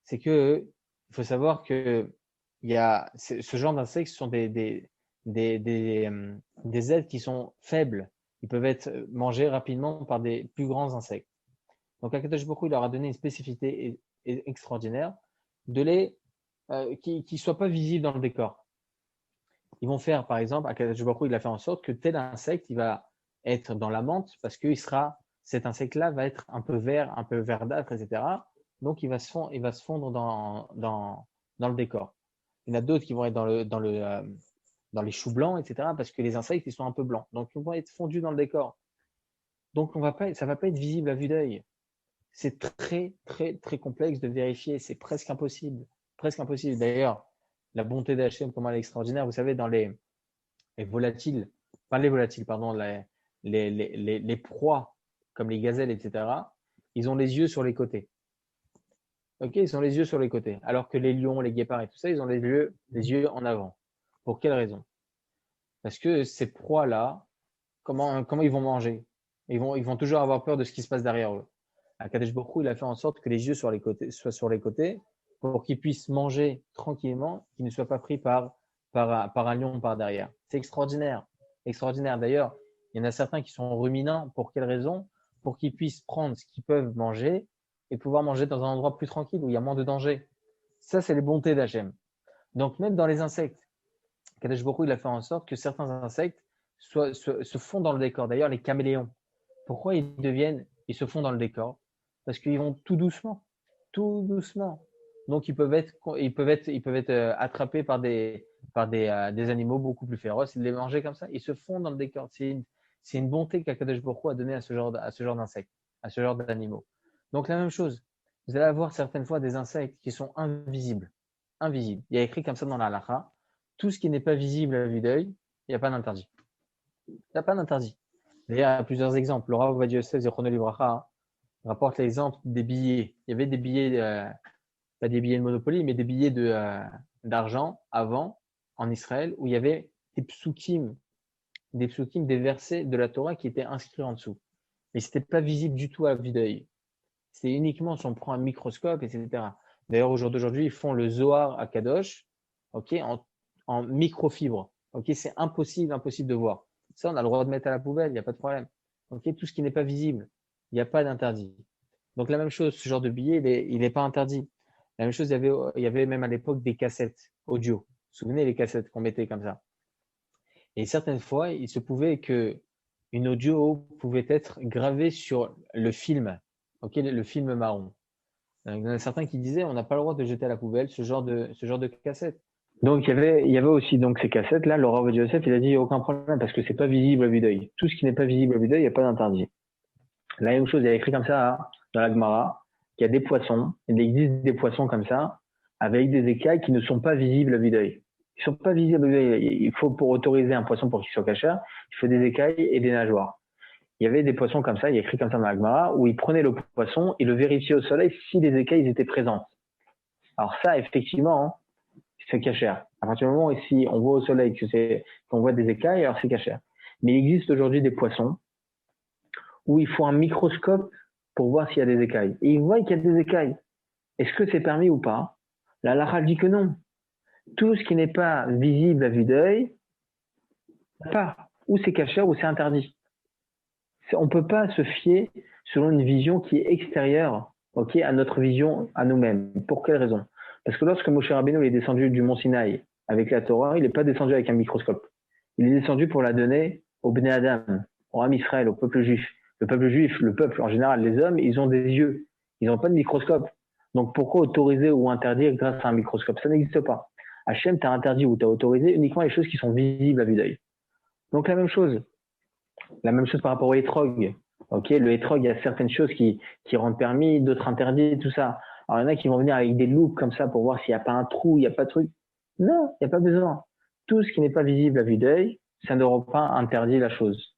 C'est que, il faut savoir que ce genre d'insectes sont des êtres qui sont faibles. Ils peuvent être mangés rapidement par des plus grands insectes. Donc, Akadosh Baruch Hu, il leur a donné une spécificité extraordinaire qui ne soit pas visible dans le décor. Ils vont faire, par exemple, Akadosh Baruch Hu, il a fait en sorte que tel insecte, il va être dans la menthe parce que cet insecte-là va être un peu vert, un peu verdâtre, etc. donc il va se fondre dans le décor. Il y en a d'autres qui vont être dans les choux blancs, etc. parce que les insectes, ils sont un peu blancs. Donc, ils vont être fondus dans le décor. Donc, ça va pas être visible à vue d'œil. C'est très, très, très complexe de vérifier. C'est presque impossible. Presque impossible. D'ailleurs, la bonté d'Hachem, comment elle est extraordinaire. Vous savez, dans les volatiles, pas les volatiles, pardon, les proies, comme les gazelles, etc., ils ont les yeux sur les côtés. Ok, ils ont les yeux sur les côtés. Alors que les lions, les guépards et tout ça, ils ont les yeux en avant. Pour quelle raison? Parce que ces proies-là, comment ils vont manger? Ils vont toujours avoir peur de ce qui se passe derrière eux. Akadosh Baruch Hu, il a fait en sorte que les yeux soient sur les côtés pour qu'ils puissent manger tranquillement, qu'ils ne soient pas pris par un lion par derrière. C'est extraordinaire. Extraordinaire. D'ailleurs, il y en a certains qui sont ruminants. Pour quelle raison? Pour qu'ils puissent prendre ce qu'ils peuvent manger et pouvoir manger dans un endroit plus tranquille où il y a moins de danger. Ça, c'est les bontés d'Hachem. Donc, même dans les insectes, Kadesh Baruch Hu, il a fait en sorte que certains insectes se font dans le décor. D'ailleurs, les caméléons, pourquoi ils se font dans le décor? Parce qu'ils vont tout doucement, tout doucement. Donc, ils peuvent être attrapés par des animaux beaucoup plus féroces et de les manger comme ça. Ils se font dans le décor. C'est une bonté qu'Akadosh Baruch Hu a donnée à ce genre d'insectes, à ce genre d'animaux. Donc, la même chose. Vous allez avoir certaines fois des insectes qui sont invisibles. Invisibles. Il y a écrit comme ça dans la halakha, tout ce qui n'est pas visible à vue d'œil, il n'y a pas d'interdit. Il n'y a pas d'interdit. D'ailleurs, il y a plusieurs exemples. Le Rav Ovadia Yosef Zichrono Livracha rapporte l'exemple des billets. Il y avait des billets, pas des billets de Monopoly, mais des billets d'argent avant en Israël où il y avait des psukim, des versets de la Torah qui étaient inscrits en dessous. Mais ce n'était pas visible du tout à vue d'œil. C'est uniquement si on prend un microscope, etc. D'ailleurs, au jour d'aujourd'hui, ils font le Zohar à Kadosh, ok, en microfibre. Ok, c'est impossible de voir. Ça, on a le droit de mettre à la poubelle, il n'y a pas de problème. Ok, tout ce qui n'est pas visible, il n'y a pas d'interdit. Donc la même chose, ce genre de billet, il n'est pas interdit. La même chose, il y avait même à l'époque des cassettes audio. Vous vous souvenez les cassettes qu'on mettait comme ça? Et certaines fois, il se pouvait que une audio pouvait être gravée sur le film, ok, le film marron. Il y en a certains qui disaient on n'a pas le droit de jeter à la poubelle ce genre de cassette. Donc il y avait aussi donc ces cassettes là. Le Rav Ovadia Yosef, il a dit aucun problème parce que c'est pas visible à vue d'œil. Tout ce qui n'est pas visible à vue d'œil, il n'y a pas d'interdit. La même chose, il y a écrit comme ça dans la Gemara qu'il y a des poissons. Il existe des poissons comme ça avec des écailles qui ne sont pas visibles à vue d'œil. Ils sont pas visibles à vue d'œil. Il faut pour autoriser un poisson pour qu'il soit cachère, il faut des écailles et des nageoires. Il y avait des poissons comme ça, il y a écrit comme ça dans la Gemara, où ils prenaient le poisson et le vérifiaient au soleil si les écailles étaient présentes. Alors ça, effectivement, c'est cachère. À partir du moment où si on voit au soleil qu'on voit des écailles, alors c'est cachère. Mais il existe aujourd'hui des poissons où il faut un microscope pour voir s'il y a des écailles. Et ils voient qu'il y a des écailles. Est-ce que c'est permis ou pas? La halakha dit que non. Tout ce qui n'est pas visible à vue d'œil, pas. Ou c'est cachère ou c'est interdit. On ne peut pas se fier selon une vision qui est extérieure, ok, à notre vision à nous-mêmes. Pour quelle raison? Parce que lorsque Moshe Rabbeinu est descendu du mont Sinaï avec la Torah, il n'est pas descendu avec un microscope. Il est descendu pour la donner au Bnei Adam, au Ham Israël, au peuple juif. Le peuple juif, le peuple en général, les hommes, ils ont des yeux. Ils n'ont pas de microscope. Donc pourquoi autoriser ou interdire grâce à un microscope? Ça n'existe pas. Hachem t'a interdit ou t'a autorisé uniquement les choses qui sont visibles à vue d'œil. Donc la même chose par rapport au hétrog. Ok, le hétrog, il y a certaines choses qui rendent permis, d'autres interdits, tout ça. Alors il y en a qui vont venir avec des loupes comme ça pour voir s'il n'y a pas un trou, il n'y a pas de truc. Non, il n'y a pas besoin. Tout ce qui n'est pas visible à vue d'œil, ça n'aura pas interdit la chose.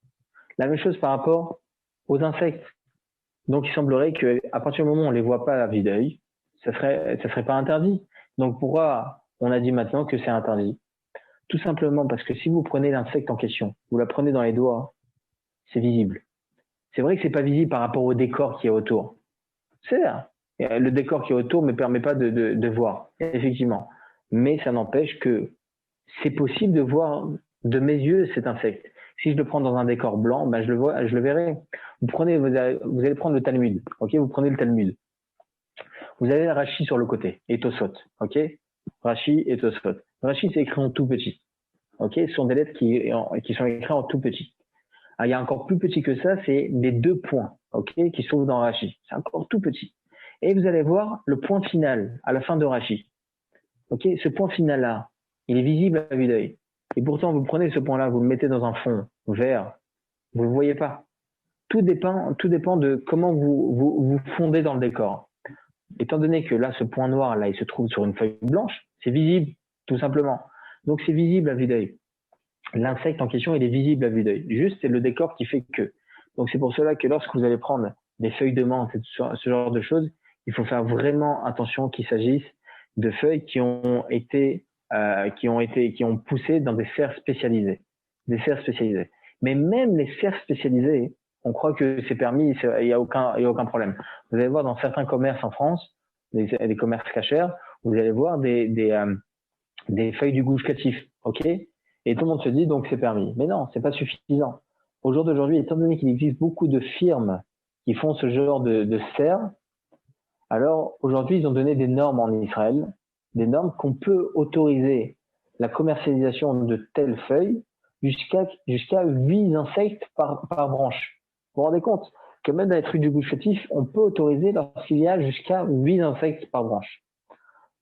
La même chose par rapport aux insectes. Donc il semblerait qu'à partir du moment où on les voit pas à vue d'œil, ça serait pas interdit. Donc pourquoi on a dit maintenant que c'est interdit? Tout simplement parce que si vous prenez l'insecte en question, vous la prenez dans les doigts, c'est visible. C'est vrai que c'est pas visible par rapport au décor qui est autour. C'est là. Le décor qui est autour ne me permet pas de voir, effectivement. Mais ça n'empêche que c'est possible de voir de mes yeux cet insecte. Si je le prends dans un décor blanc, ben je le verrai. Vous allez prendre le Talmud, ok? Vous prenez le Talmud. Vous avez Rashi sur le côté et Tosot, ok? Rashi et Tosot. Rashi, c'est écrit en tout petit, ok? Ce sont des lettres qui sont écrites en tout petit. Ah, il y a encore plus petit que ça, c'est les 2 points, ok? Qui sont dans Rashi. C'est encore tout petit. Et vous allez voir le point final à la fin de Rachi. Ok, ce point final-là, il est visible à vue d'œil. Et pourtant, vous prenez ce point-là, vous le mettez dans un fond vert, vous ne le voyez pas. Tout dépend de comment vous fondez dans le décor. Étant donné que là, ce point noir, là, il se trouve sur une feuille blanche, c'est visible, tout simplement. Donc, c'est visible à vue d'œil. L'insecte en question, il est visible à vue d'œil. Juste, c'est le décor qui fait que. Donc, c'est pour cela que lorsque vous allez prendre des feuilles de menthe et ce genre de choses, il faut faire vraiment attention qu'il s'agisse de feuilles qui ont poussé dans des serres spécialisées. Des serres spécialisées. Mais même les serres spécialisées, on croit que c'est permis, il y a aucun problème. Vous allez voir dans certains commerces en France, des commerces cachers, vous allez voir des feuilles du gushkatif, ok? Et tout le monde se dit donc c'est permis. Mais non, c'est pas suffisant. Au jour d'aujourd'hui, étant donné qu'il existe beaucoup de firmes qui font ce genre de serres, alors aujourd'hui ils ont donné des normes en Israël, des normes qu'on peut autoriser la commercialisation de telles feuilles jusqu'à 8 insectes par branche. Vous vous rendez compte que même dans les trucs du gushkatif, on peut autoriser lorsqu'il y a jusqu'à 8 insectes par branche.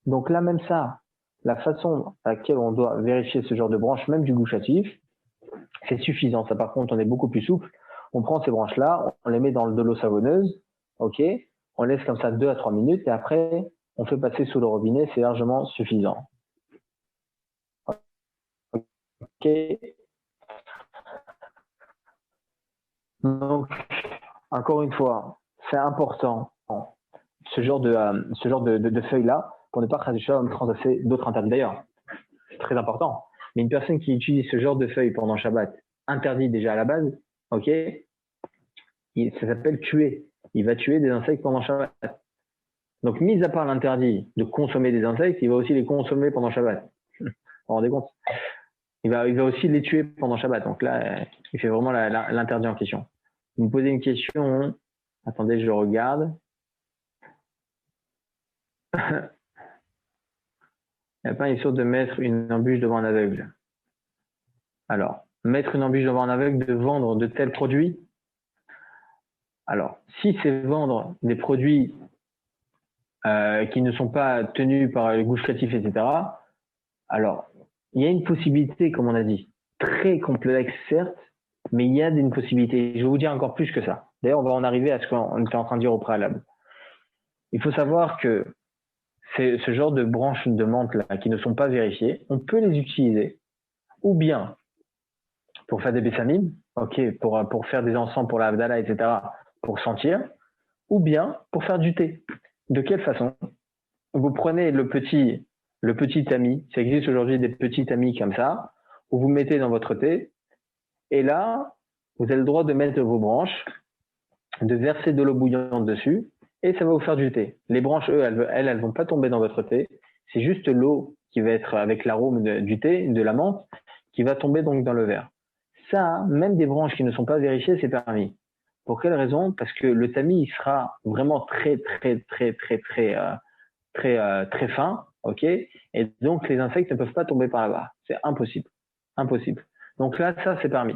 Donc là, même ça, la façon à laquelle on doit vérifier ce genre de branche, même du gushkatif, c'est suffisant. Ça, par contre, on est beaucoup plus souple. On prend ces branches-là, on les met dans de l'eau savonneuse, ok? On laisse comme ça 2 à 3 minutes et après, on fait passer sous le robinet, c'est largement suffisant. Ok. Donc, encore une fois, c'est important ce genre de feuilles-là pour ne pas transgresser d'autres interdits. D'ailleurs, c'est très important. Mais une personne qui utilise ce genre de feuilles pendant Shabbat, interdit déjà à la base, ok, ça s'appelle tuer. Il va tuer des insectes pendant Shabbat. Donc, mis à part l'interdit de consommer des insectes, il va aussi les consommer pendant Shabbat. Vous vous rendez compte? Il va aussi les tuer pendant Shabbat. Donc là, il fait vraiment l'interdit en question. Vous me posez une question. Attendez, je regarde. Il n'y a pas une sorte de mettre une embûche devant un aveugle. Alors, mettre une embûche devant un aveugle de vendre de tels produits. Alors, si c'est vendre des produits qui ne sont pas tenus par le gushkatif, etc., alors, il y a une possibilité, comme on a dit, très complexe, certes, mais il y a une possibilité. Je vais vous dire encore plus que ça. D'ailleurs, on va en arriver à ce qu'on était en train de dire au préalable. Il faut savoir que ce genre de branches de menthe là, qui ne sont pas vérifiées, on peut les utiliser, ou bien pour faire des bessamim, ok, pour faire des encens pour la Havdalah, etc., pour sentir, ou bien pour faire du thé. De quelle façon? Vous prenez le petit tamis, ça existe aujourd'hui des petits tamis comme ça, où vous mettez dans votre thé, et là, vous avez le droit de mettre vos branches, de verser de l'eau bouillante dessus, et ça va vous faire du thé. Les branches, elles vont pas tomber dans votre thé, c'est juste l'eau qui va être avec l'arôme du thé, de la menthe, qui va tomber donc dans le verre. Ça, même des branches qui ne sont pas vérifiées, c'est permis. Pour quelle raison? Parce que le tamis, il sera vraiment très fin, ok? Et donc, les insectes ne peuvent pas tomber par là-bas. C'est impossible. Impossible. Donc là, ça, c'est permis.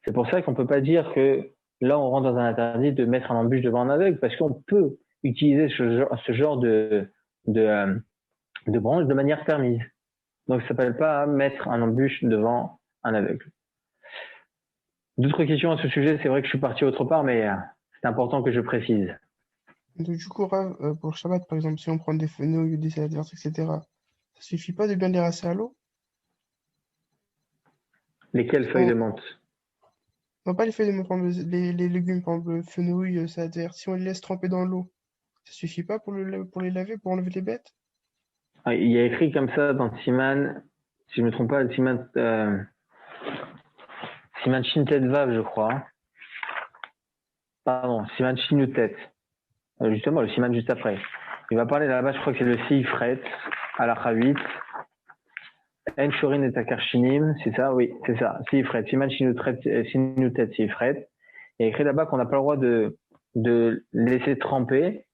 C'est pour ça qu'on peut pas dire que là, on rentre dans un interdit de mettre un embûche devant un aveugle, parce qu'on peut utiliser ce genre de branche de manière permise. Donc, ça s'appelle pas mettre un embûche devant un aveugle. D'autres questions à ce sujet? C'est vrai que je suis parti autre part, mais c'est important que je précise. Donc, du coup, Rav, pour le Shabbat, par exemple, si on prend des fenouils, des salades vertes, etc., ça suffit pas de bien les rincer à l'eau? Lesquelles feuilles de menthe? Non, pas les feuilles de menthe, par exemple, les légumes, par exemple, fenouil, salade verte, si on les laisse tremper dans l'eau, ça suffit pas pour les laver, pour enlever les bêtes? Ah, il y a écrit comme ça dans Siman, si je ne me trompe pas, Siman Shintet Vav, je crois. Pardon, Siman Shinutet. Justement, le Siman juste après. Il va parler là-bas, je crois que c'est le Seifret, à la Chavit. En Shorin et Takarchinim, c'est ça? Oui, c'est ça. Seifret, Siman Shinutet Seifret. Il y a écrit là-bas qu'on n'a pas le droit de laisser tremper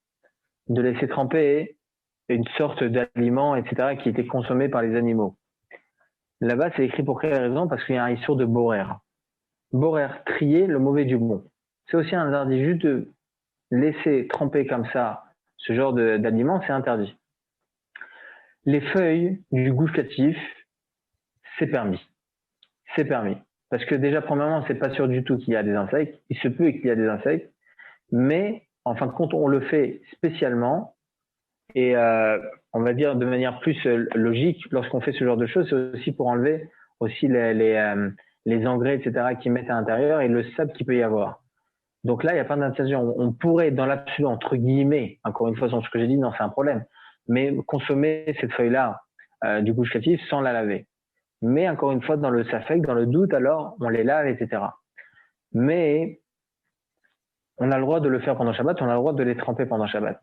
une sorte d'aliment, etc., qui était consommé par les animaux. Là-bas, c'est écrit pour quelle raison? Parce qu'il y a un issur de borer. Borer, trier le mauvais du bon. C'est aussi un interdit juste de laisser tremper comme ça ce genre d'aliments, c'est interdit. Les feuilles du gustatif, c'est permis. C'est permis. Parce que déjà, premièrement, c'est pas sûr du tout qu'il y a des insectes. Il se peut qu'il y a des insectes, mais en fin de compte, on le fait spécialement et on va dire de manière plus logique lorsqu'on fait ce genre de choses, c'est aussi pour enlever aussi les engrais, etc., qu'ils mettent à l'intérieur et le sable qu'il peut y avoir. Donc là, il n'y a pas d'interdiction. On pourrait, dans l'absolu, entre guillemets, encore une fois, sur ce que j'ai dit, non, c'est un problème, mais consommer cette feuille-là du gustatif sans la laver. Mais encore une fois, dans le safek, dans le doute, alors on les lave, etc. Mais on a le droit de le faire pendant Shabbat, on a le droit de les tremper pendant Shabbat.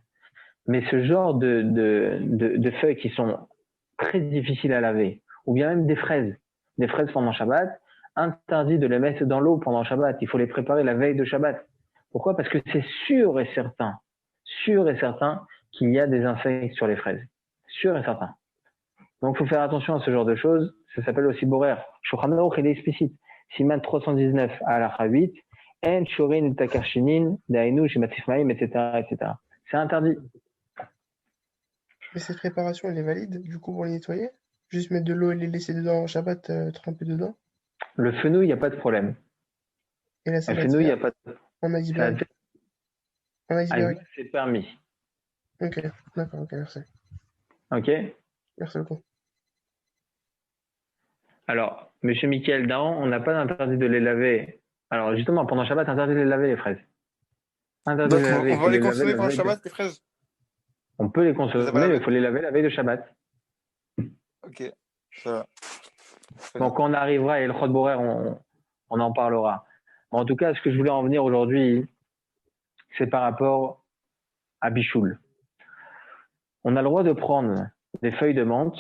Mais ce genre de feuilles qui sont très difficiles à laver, ou bien même des fraises pendant Shabbat, interdit de les mettre dans l'eau pendant Shabbat. Il faut les préparer la veille de Shabbat. Pourquoi? Parce que c'est sûr et certain qu'il y a des insectes sur les fraises. Sûr et certain. Donc, il faut faire attention à ce genre de choses. Ça s'appelle aussi borer. Shulchan Aruch, il est explicite. Siman 319 à la 8, en shorin takarshinin, dainu, shimatifmaim, etc., etc. C'est interdit. Mais cette préparation, elle est valide, du coup, pour les nettoyer? Juste mettre de l'eau et les laisser dedans en Shabbat, tremper dedans? Le fenouil, il n'y a pas de problème. Et la Le salade fenouil, il n'y a verte pas de en iceberg. En iceberg. c'est permis. Ok, d'accord, ok, merci. OK? Merci beaucoup. Alors, Monsieur Michael Dahan, on n'a pas d'interdit de les laver. Alors, justement, pendant Shabbat, interdit de les laver, les fraises. Interdit de les Donc, laver. on Il faut va les les laver consommer la pendant veille Shabbat, les fraises? On peut les Vous les avez consommer, mais lavées? il faut les laver la veille de Shabbat. Ok, ça va. Très Donc, bien. quand on arrivera à El Chod Borer, on en parlera. En tout cas, ce que je voulais en venir aujourd'hui, c'est par rapport à Bichoul. On a le droit de prendre des feuilles de menthe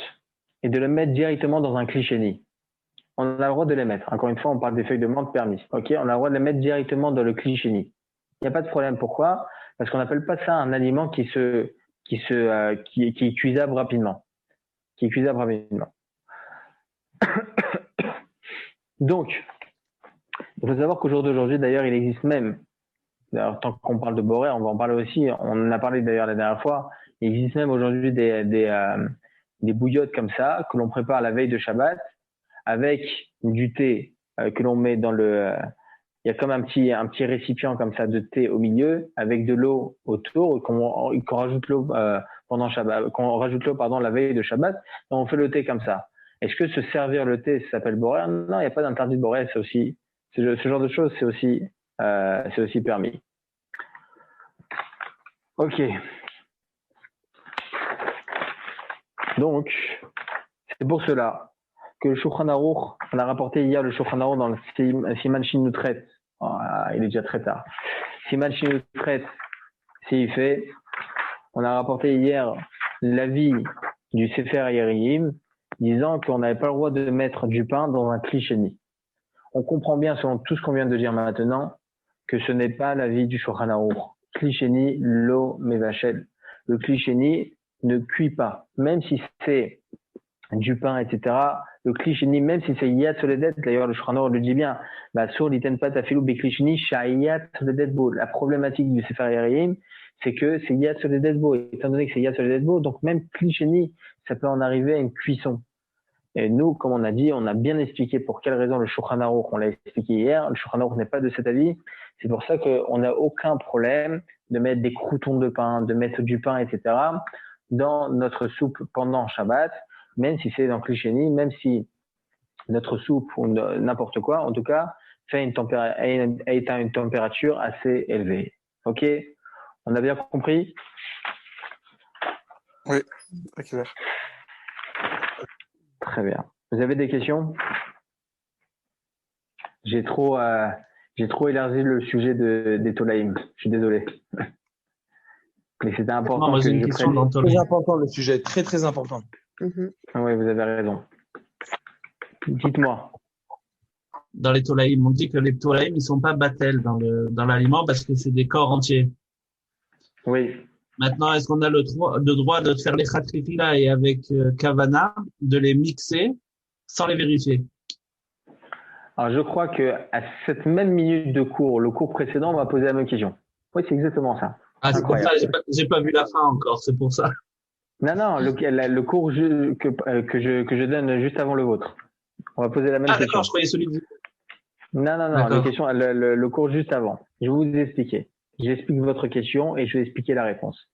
et de les mettre directement dans un clichéni. On a le droit de les mettre. Encore une fois, on parle des feuilles de menthe permis. Ok, on a le droit de les mettre directement dans le clichéni. Il n'y a pas de problème. Pourquoi? Parce qu'on n'appelle pas ça un aliment qui est cuisable rapidement. Qui est cuisable rapidement. Donc, il faut savoir qu'au jour d'aujourd'hui, d'ailleurs, il existe même, d'ailleurs, tant qu'on parle de borer, on va en parler aussi, on en a parlé d'ailleurs la dernière fois, il existe même aujourd'hui des bouillottes comme ça, que l'on prépare la veille de Shabbat, avec du thé que l'on met dans il y a comme un petit récipient comme ça de thé au milieu, avec de l'eau autour, qu'on rajoute l'eau pendant Shabbat, qu'on rajoute l'eau la veille de Shabbat, et on fait le thé comme ça. Est-ce que se servir le thé, ça s'appelle borer? Non, il n'y a pas d'interdit de borer, c'est aussi ce genre de choses, c'est aussi permis. Ok. Donc, c'est pour cela que le Shulchan Aruch, on a rapporté hier le Shulchan Aruch dans le Siman Shinutret. Il est déjà très tard. Siman Shinutret, s'il fait, on a rapporté hier l'avis du Sefer Yerim, disant qu'on n'avait pas le droit de mettre du pain dans un clichéni. On comprend bien, selon tout ce qu'on vient de dire maintenant, que ce n'est pas l'avis du Shulchan Aruch. Clichéni, lo mevachel. Le clichéni ne cuit pas. Même si c'est du pain, etc. Le clichéni, même si c'est yad soledet, d'ailleurs le Shulchan Aruch le dit bien, sur l'iten pat afilou be clichéni shayat soledet bo. La problématique du Sefer Yerim, c'est que c'est yad soledet bo. Étant donné que c'est yad soledet bo, donc même clichéni, ça peut en arriver à une cuisson. Et nous, comme on a dit, on a bien expliqué pour quelle raison le Shulchan Aruch, on l'a expliqué hier, le Shulchan Aruch n'est pas de cet avis. C'est pour ça qu'on n'a aucun problème de mettre des croûtons de pain, de mettre du pain, etc. dans notre soupe pendant Shabbat, même si c'est dans Clichéni, même si notre soupe ou n'importe quoi, en tout cas, est à une température assez élevée. Ok? On a bien compris? Oui, très clair. Très bien. Vous avez des questions? J'ai trop élargi le sujet des Tolaïm. Je suis désolé. Mais c'était important moi, que j'ai une je question prenne. dans Très Tolaïm. important le sujet, très très important. Mhm. Oui, vous avez raison. Dites-moi. Dans les Tolaïm, on dit que les Tolaïm, ils sont pas battels dans l'aliment parce que c'est des corps entiers. Oui. Maintenant, est-ce qu'on a le droit de faire les khatrifila et avec kavana, de les mixer sans les vérifier? Alors, je crois que à cette même minute de cours, le cours précédent, on m'a posé la même question. Oui, c'est exactement ça. Ah, c'est pour ça, Incroyable. j'ai pas vu la fin encore, c'est pour ça. Non, le cours que je donne juste avant le vôtre. On va poser la même Ah, d'accord, question. je croyais celui de vous. Non, D'accord. le cours juste avant. Je vais vous expliquer. J'explique votre question et je vais expliquer la réponse.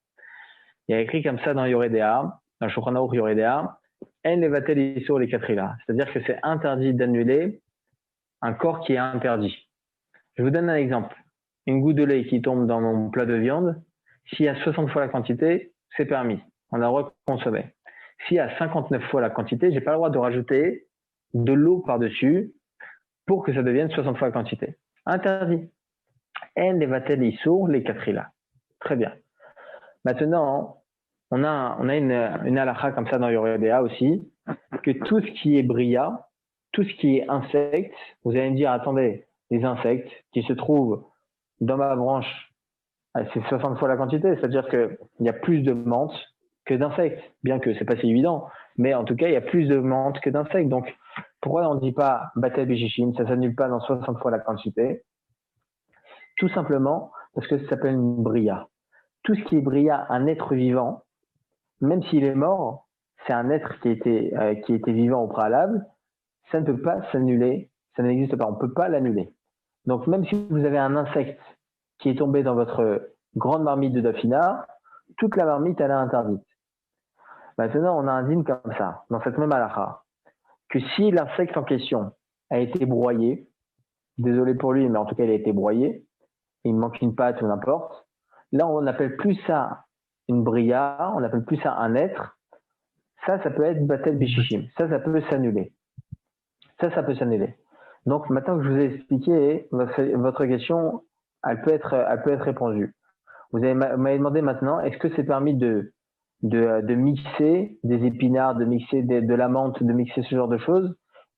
Il y a écrit comme ça dans Yoredea, dans Shulchan Aruch Yoredea, En levatel isur les katrila. C'est-à-dire que c'est interdit d'annuler un corps qui est interdit. Je vous donne un exemple. Une goutte de lait qui tombe dans mon plat de viande, s'il y a 60 fois la quantité, c'est permis. On a le droit de consommer. S'il y a 59 fois la quantité, j'ai pas le droit de rajouter de l'eau par-dessus pour que ça devienne 60 fois la quantité. Interdit. En levatel isur les katrila. Très bien. Maintenant, on a une halakha comme ça dans Yoredea aussi, que tout ce qui est bria, tout ce qui est insecte, vous allez me dire, attendez, les insectes qui se trouvent dans ma branche, c'est 60 fois la quantité, c'est-à-dire qu'il y a plus de menthe que d'insectes, bien que c'est pas si évident, mais en tout cas, il y a plus de menthe que d'insectes. Donc, pourquoi on ne dit pas batel bishishim, ça s'annule pas dans 60 fois la quantité? Tout simplement parce que ça s'appelle une bria. Tout ce qui est bria, un être vivant, même s'il est mort, c'est un être qui était vivant au préalable, ça ne peut pas s'annuler, ça n'existe pas, on ne peut pas l'annuler. Donc même si vous avez un insecte qui est tombé dans votre grande marmite de Dafina, toute la marmite elle est interdite. Maintenant on a un dîme comme ça, dans cette même halakha, que si l'insecte en question a été broyé, désolé pour lui, mais en tout cas il a été broyé, il manque une patte ou n'importe, là on n'appelle plus ça une bria, on n'appelle plus ça un être, ça peut être batel bishishim, ça peut s'annuler. Ça peut s'annuler. Donc maintenant que je vous ai expliqué, votre question, elle peut être répondue. Vous m'avez demandé maintenant, est-ce que c'est permis de mixer des épinards, de mixer de la menthe, de mixer ce genre de choses,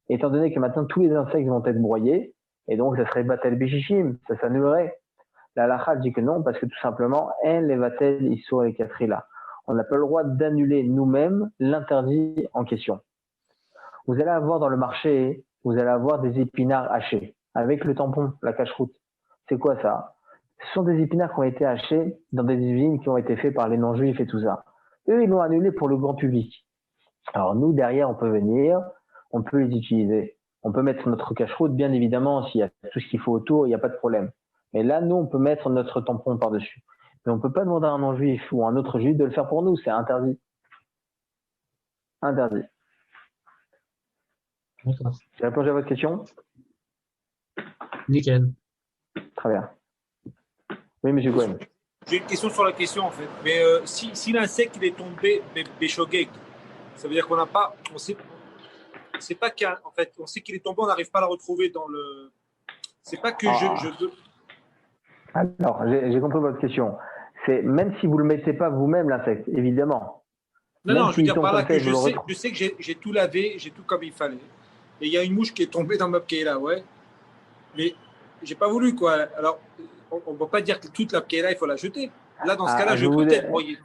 étant donné que maintenant tous les insectes vont être broyés, et donc ça serait batel bishishim, ça s'annulerait. La halakha dit que non, parce que tout simplement, en levatel isur les katrila. On n'a pas le droit d'annuler nous-mêmes l'interdit en question. Vous allez avoir dans le marché, vous allez avoir des épinards hachés avec le tampon, la cache-route. C'est quoi ça? Ce sont des épinards qui ont été hachés dans des usines qui ont été faites par les non-juifs et tout ça. Eux, ils l'ont annulé pour le grand public. Alors nous, derrière, on peut venir, on peut les utiliser. On peut mettre notre cache-route, bien évidemment, s'il y a tout ce qu'il faut autour, il n'y a pas de problème. Mais là, nous, on peut mettre notre tampon par-dessus. Mais on ne peut pas demander à un non-juif ou à un autre juif de le faire pour nous, c'est interdit. Interdit. D'accord. J'ai répondu à votre question? Nickel. Très bien. Oui, monsieur Cohen. J'ai une question sur la question en fait. Mais si l'insecte il est tombé béchogeg, ça veut dire qu'on n'a pas, on sait pas qu'en fait, on sait qu'il est tombé, on n'arrive pas à le retrouver dans le. C'est pas que je veux. Alors, j'ai compris votre question. C'est même si vous le mettez pas vous-même l'insecte, évidemment. Non, je veux dire tombe par là comme ça, que vous le retrouvez. je sais que j'ai tout lavé, j'ai tout comme il fallait. Et il y a une mouche qui est tombée dans ma pkeila, ouais. Mais j'ai pas voulu quoi. Alors, on ne peut pas dire que toute la pkeila, il faut la jeter. Là, dans ce cas-là, je peux peut-être broyer.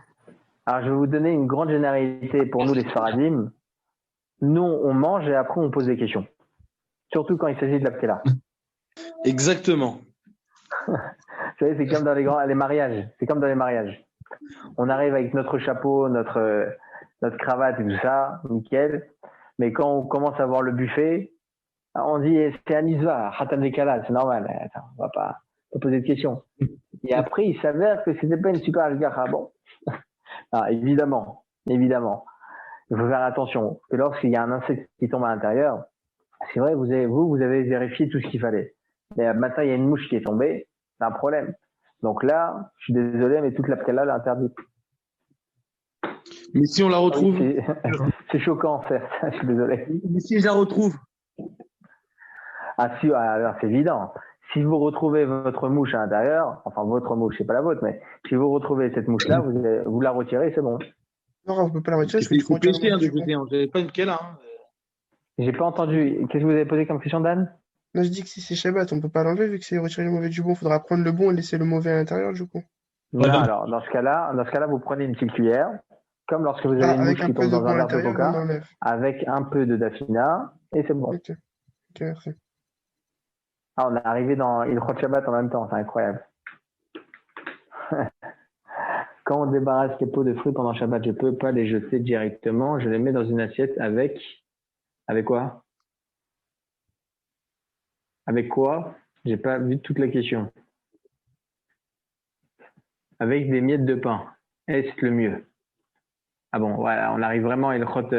Alors, je vais vous donner une grande généralité pour nous, les Sfaradim. Nous, on mange et après, on pose des questions. Surtout quand il s'agit de la pkeila. Exactement. Vous savez, c'est comme dans les mariages. C'est comme dans les mariages. On arrive avec notre chapeau, notre cravate et tout ça, nickel. Mais quand on commence à voir le buffet, on dit c'est un isva, hatam dekala, c'est normal. Attends, on va pas poser de questions. Et après, il s'avère que c'était pas une super algacha. Bon, ah, évidemment. Il faut faire attention. Que lorsqu'il y a un insecte qui tombe à l'intérieur, c'est vrai, vous avez vérifié tout ce qu'il fallait. Mais maintenant, il y a une mouche qui est tombée, c'est un problème. Donc là, je suis désolé, mais toute la pkala est interdite. Mais si on la retrouve, c'est choquant, certes. Je suis désolé. mais si je la retrouve, Ah si, alors c'est évident. Si vous retrouvez votre mouche à l'intérieur, enfin votre mouche, c'est pas la vôtre, mais si vous retrouvez cette mouche-là, vous la retirez, c'est bon. Non, on peut pas la retirer, je fais il faut trop retirer pêcher mon de du coup. côté. J'avais pas une quelle, hein. J'ai pas entendu. Qu'est-ce que vous avez posé comme question, Dan? Là, je dis que si c'est Shabbat, on peut pas l'enlever vu que c'est retirer le mauvais du bon. Faudra prendre le bon et laisser le mauvais à l'intérieur du coup. Non, alors dans ce cas-là, vous prenez une petite cuillère, comme lorsque vous avez une Avec mouche un qui peu tombe de dans bon un à verre de l'intérieur, on coca, enlève. avec un peu de dafina, et c'est bon. Ok, merci. Ah, on est arrivé dans Il Shabbat en même temps, c'est incroyable. Quand on débarrasse les pots de fruits pendant Shabbat, je ne peux pas les jeter directement. Je les mets dans une assiette avec quoi? Avec quoi? J'ai pas vu toute la question. Avec des miettes de pain. Est-ce le mieux? Ah bon, voilà, on arrive vraiment à Ilchot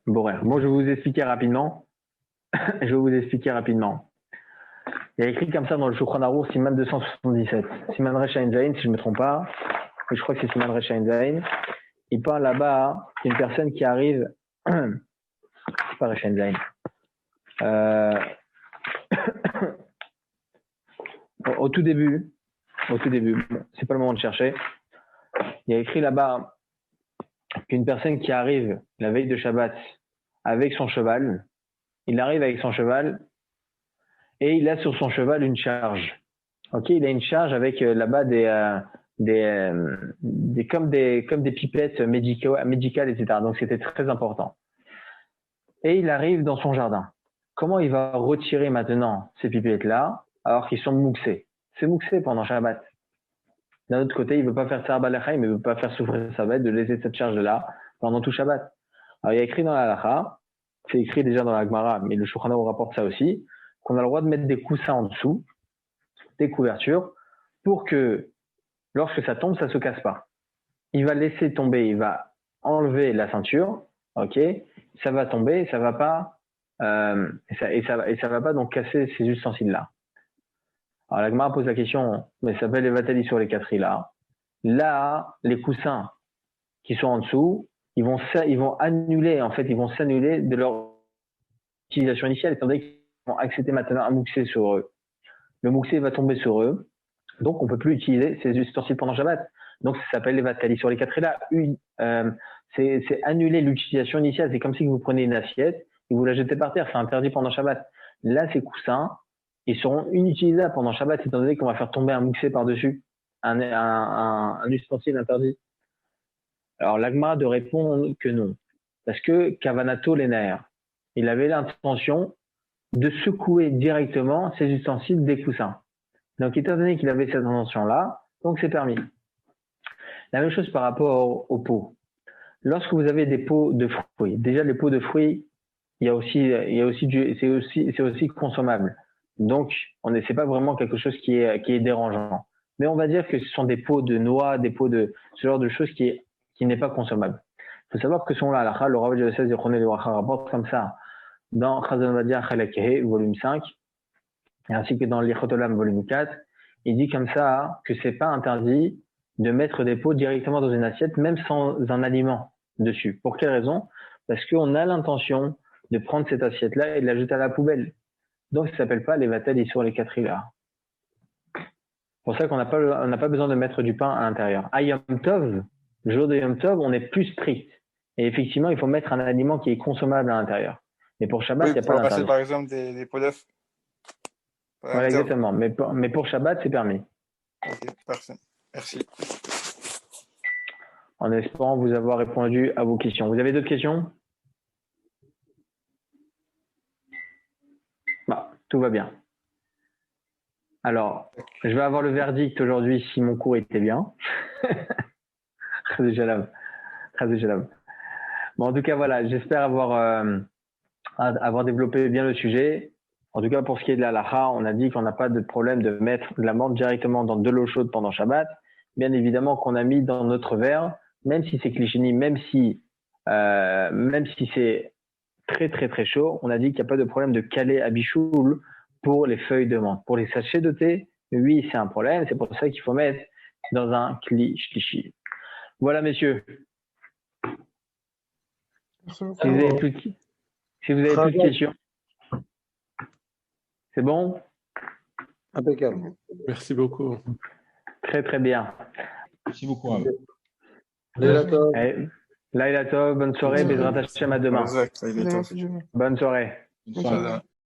Borer. Bon, je vais vous expliquer rapidement. Je vais vous expliquer rapidement. Il y a écrit comme ça dans le Shulchan Aruch, Siman 277. Siman Resh Ayin Zayin, si je ne me trompe pas. Je crois que c'est Siman Resh Ayin Zayin. Il parle là-bas d'une personne qui arrive. C'est pas Resh Ayin Zayin. Au tout début, bon, c'est pas le moment de chercher. Il y a écrit là-bas qu'une personne qui arrive la veille de Shabbat avec son cheval, il arrive avec son cheval et il a sur son cheval une charge. Ok, il a une charge avec là-bas comme des pipettes médicales, etc. Donc c'était très important. Et il arrive dans son jardin. Comment il va retirer maintenant ces pipettes-là alors qu'ils sont mouxés? C'est mouxé pendant Shabbat. D'un autre côté, il ne veut pas faire ça à Balachaim, mais il ne veut pas faire souffrir sa bête de laisser cette charge-là pendant tout Shabbat. Alors il y a écrit dans la Halacha, c'est écrit déjà dans la Gemara, mais le Shulchan Aruch rapporte ça aussi, qu'on a le droit de mettre des coussins en dessous, des couvertures, pour que lorsque ça tombe, ça ne se casse pas. Il va laisser tomber, il va enlever la ceinture, ok, ça va tomber, ça va pas, et ça va pas donc casser ces ustensiles-là. Alors la Gemara pose la question, mais ça s'appelle les vatali sur les quatre là. Là, les coussins qui sont en dessous, ils vont annuler, en fait, ils vont s'annuler de leur utilisation initiale, étant donné qu'ils vont accepter maintenant un mouxé sur eux. Le mouxé va tomber sur eux, donc on ne peut plus utiliser ces ustensiles pendant Shabbat. Donc ça s'appelle les vatali sur les quatre là. C'est annuler l'utilisation initiale. C'est comme si vous prenez une assiette et vous la jetez par terre. C'est interdit pendant Shabbat. Là, ces coussins, ils seront inutilisables pendant Shabbat, étant donné qu'on va faire tomber un mouxé par-dessus, un ustensile interdit. Alors, l'Agma de répondre que non. Parce que Kavanato Lenaer, il avait l'intention de secouer directement ces ustensiles des coussins. Donc, étant donné qu'il avait cette intention-là, donc c'est permis. La même chose par rapport aux pots. Lorsque vous avez des pots de fruits, déjà les pots de fruits, c'est aussi consommable. Donc, c'est pas vraiment quelque chose qui est dérangeant. Mais on va dire que ce sont des pots de noix, des pots de ce genre de choses qui n'est pas consommable. Il faut savoir que selon la halakha, le Rav de Yosef Zichrono Livracha rapporte comme ça dans Chazon Vadia Chalakeh, volume 5, ainsi que dans l'Ichot Olam, volume 4, il dit comme ça que c'est pas interdit de mettre des pots directement dans une assiette, même sans un aliment dessus. Pour quelle raison? Parce qu'on a l'intention de prendre cette assiette-là et de la jeter à la poubelle. Donc, ça ne s'appelle pas les vatel sur les quatre là. C'est pour ça qu'on n'a pas besoin de mettre du pain à l'intérieur. À Yom Tov, le jour de Yom Tov, on est plus strict. Et effectivement, il faut mettre un aliment qui est consommable à l'intérieur. Mais pour Shabbat, il n'y a pas d'interdiction. Par exemple des pots d'œufs. Voilà, exactement. Mais pour Shabbat, c'est permis. Ok, parfait. Merci. En espérant vous avoir répondu à vos questions. Vous avez d'autres questions? Bah, tout va bien. Alors, je vais avoir le verdict aujourd'hui si mon cours était bien. Très jalab. Bon, en tout cas, voilà, j'espère avoir développé bien le sujet. En tout cas, pour ce qui est de la halakha, on a dit qu'on n'a pas de problème de mettre de la menthe directement dans de l'eau chaude pendant Shabbat. Bien évidemment qu'on a mis dans notre verre, même si c'est clichini, même si c'est très très très chaud, on a dit qu'il n'y a pas de problème de caler à bichoul pour les feuilles de menthe. Pour les sachets de thé, oui, c'est un problème. C'est pour ça qu'il faut mettre dans un cliché. Voilà, messieurs. Si vous avez plus de questions, c'est bon? Impeccable. Merci beaucoup. Très très bien. Merci beaucoup. Laila Tov, bonne soirée, Bezrat Hashem à demain. Exact. Bonne soirée. Bonne soirée.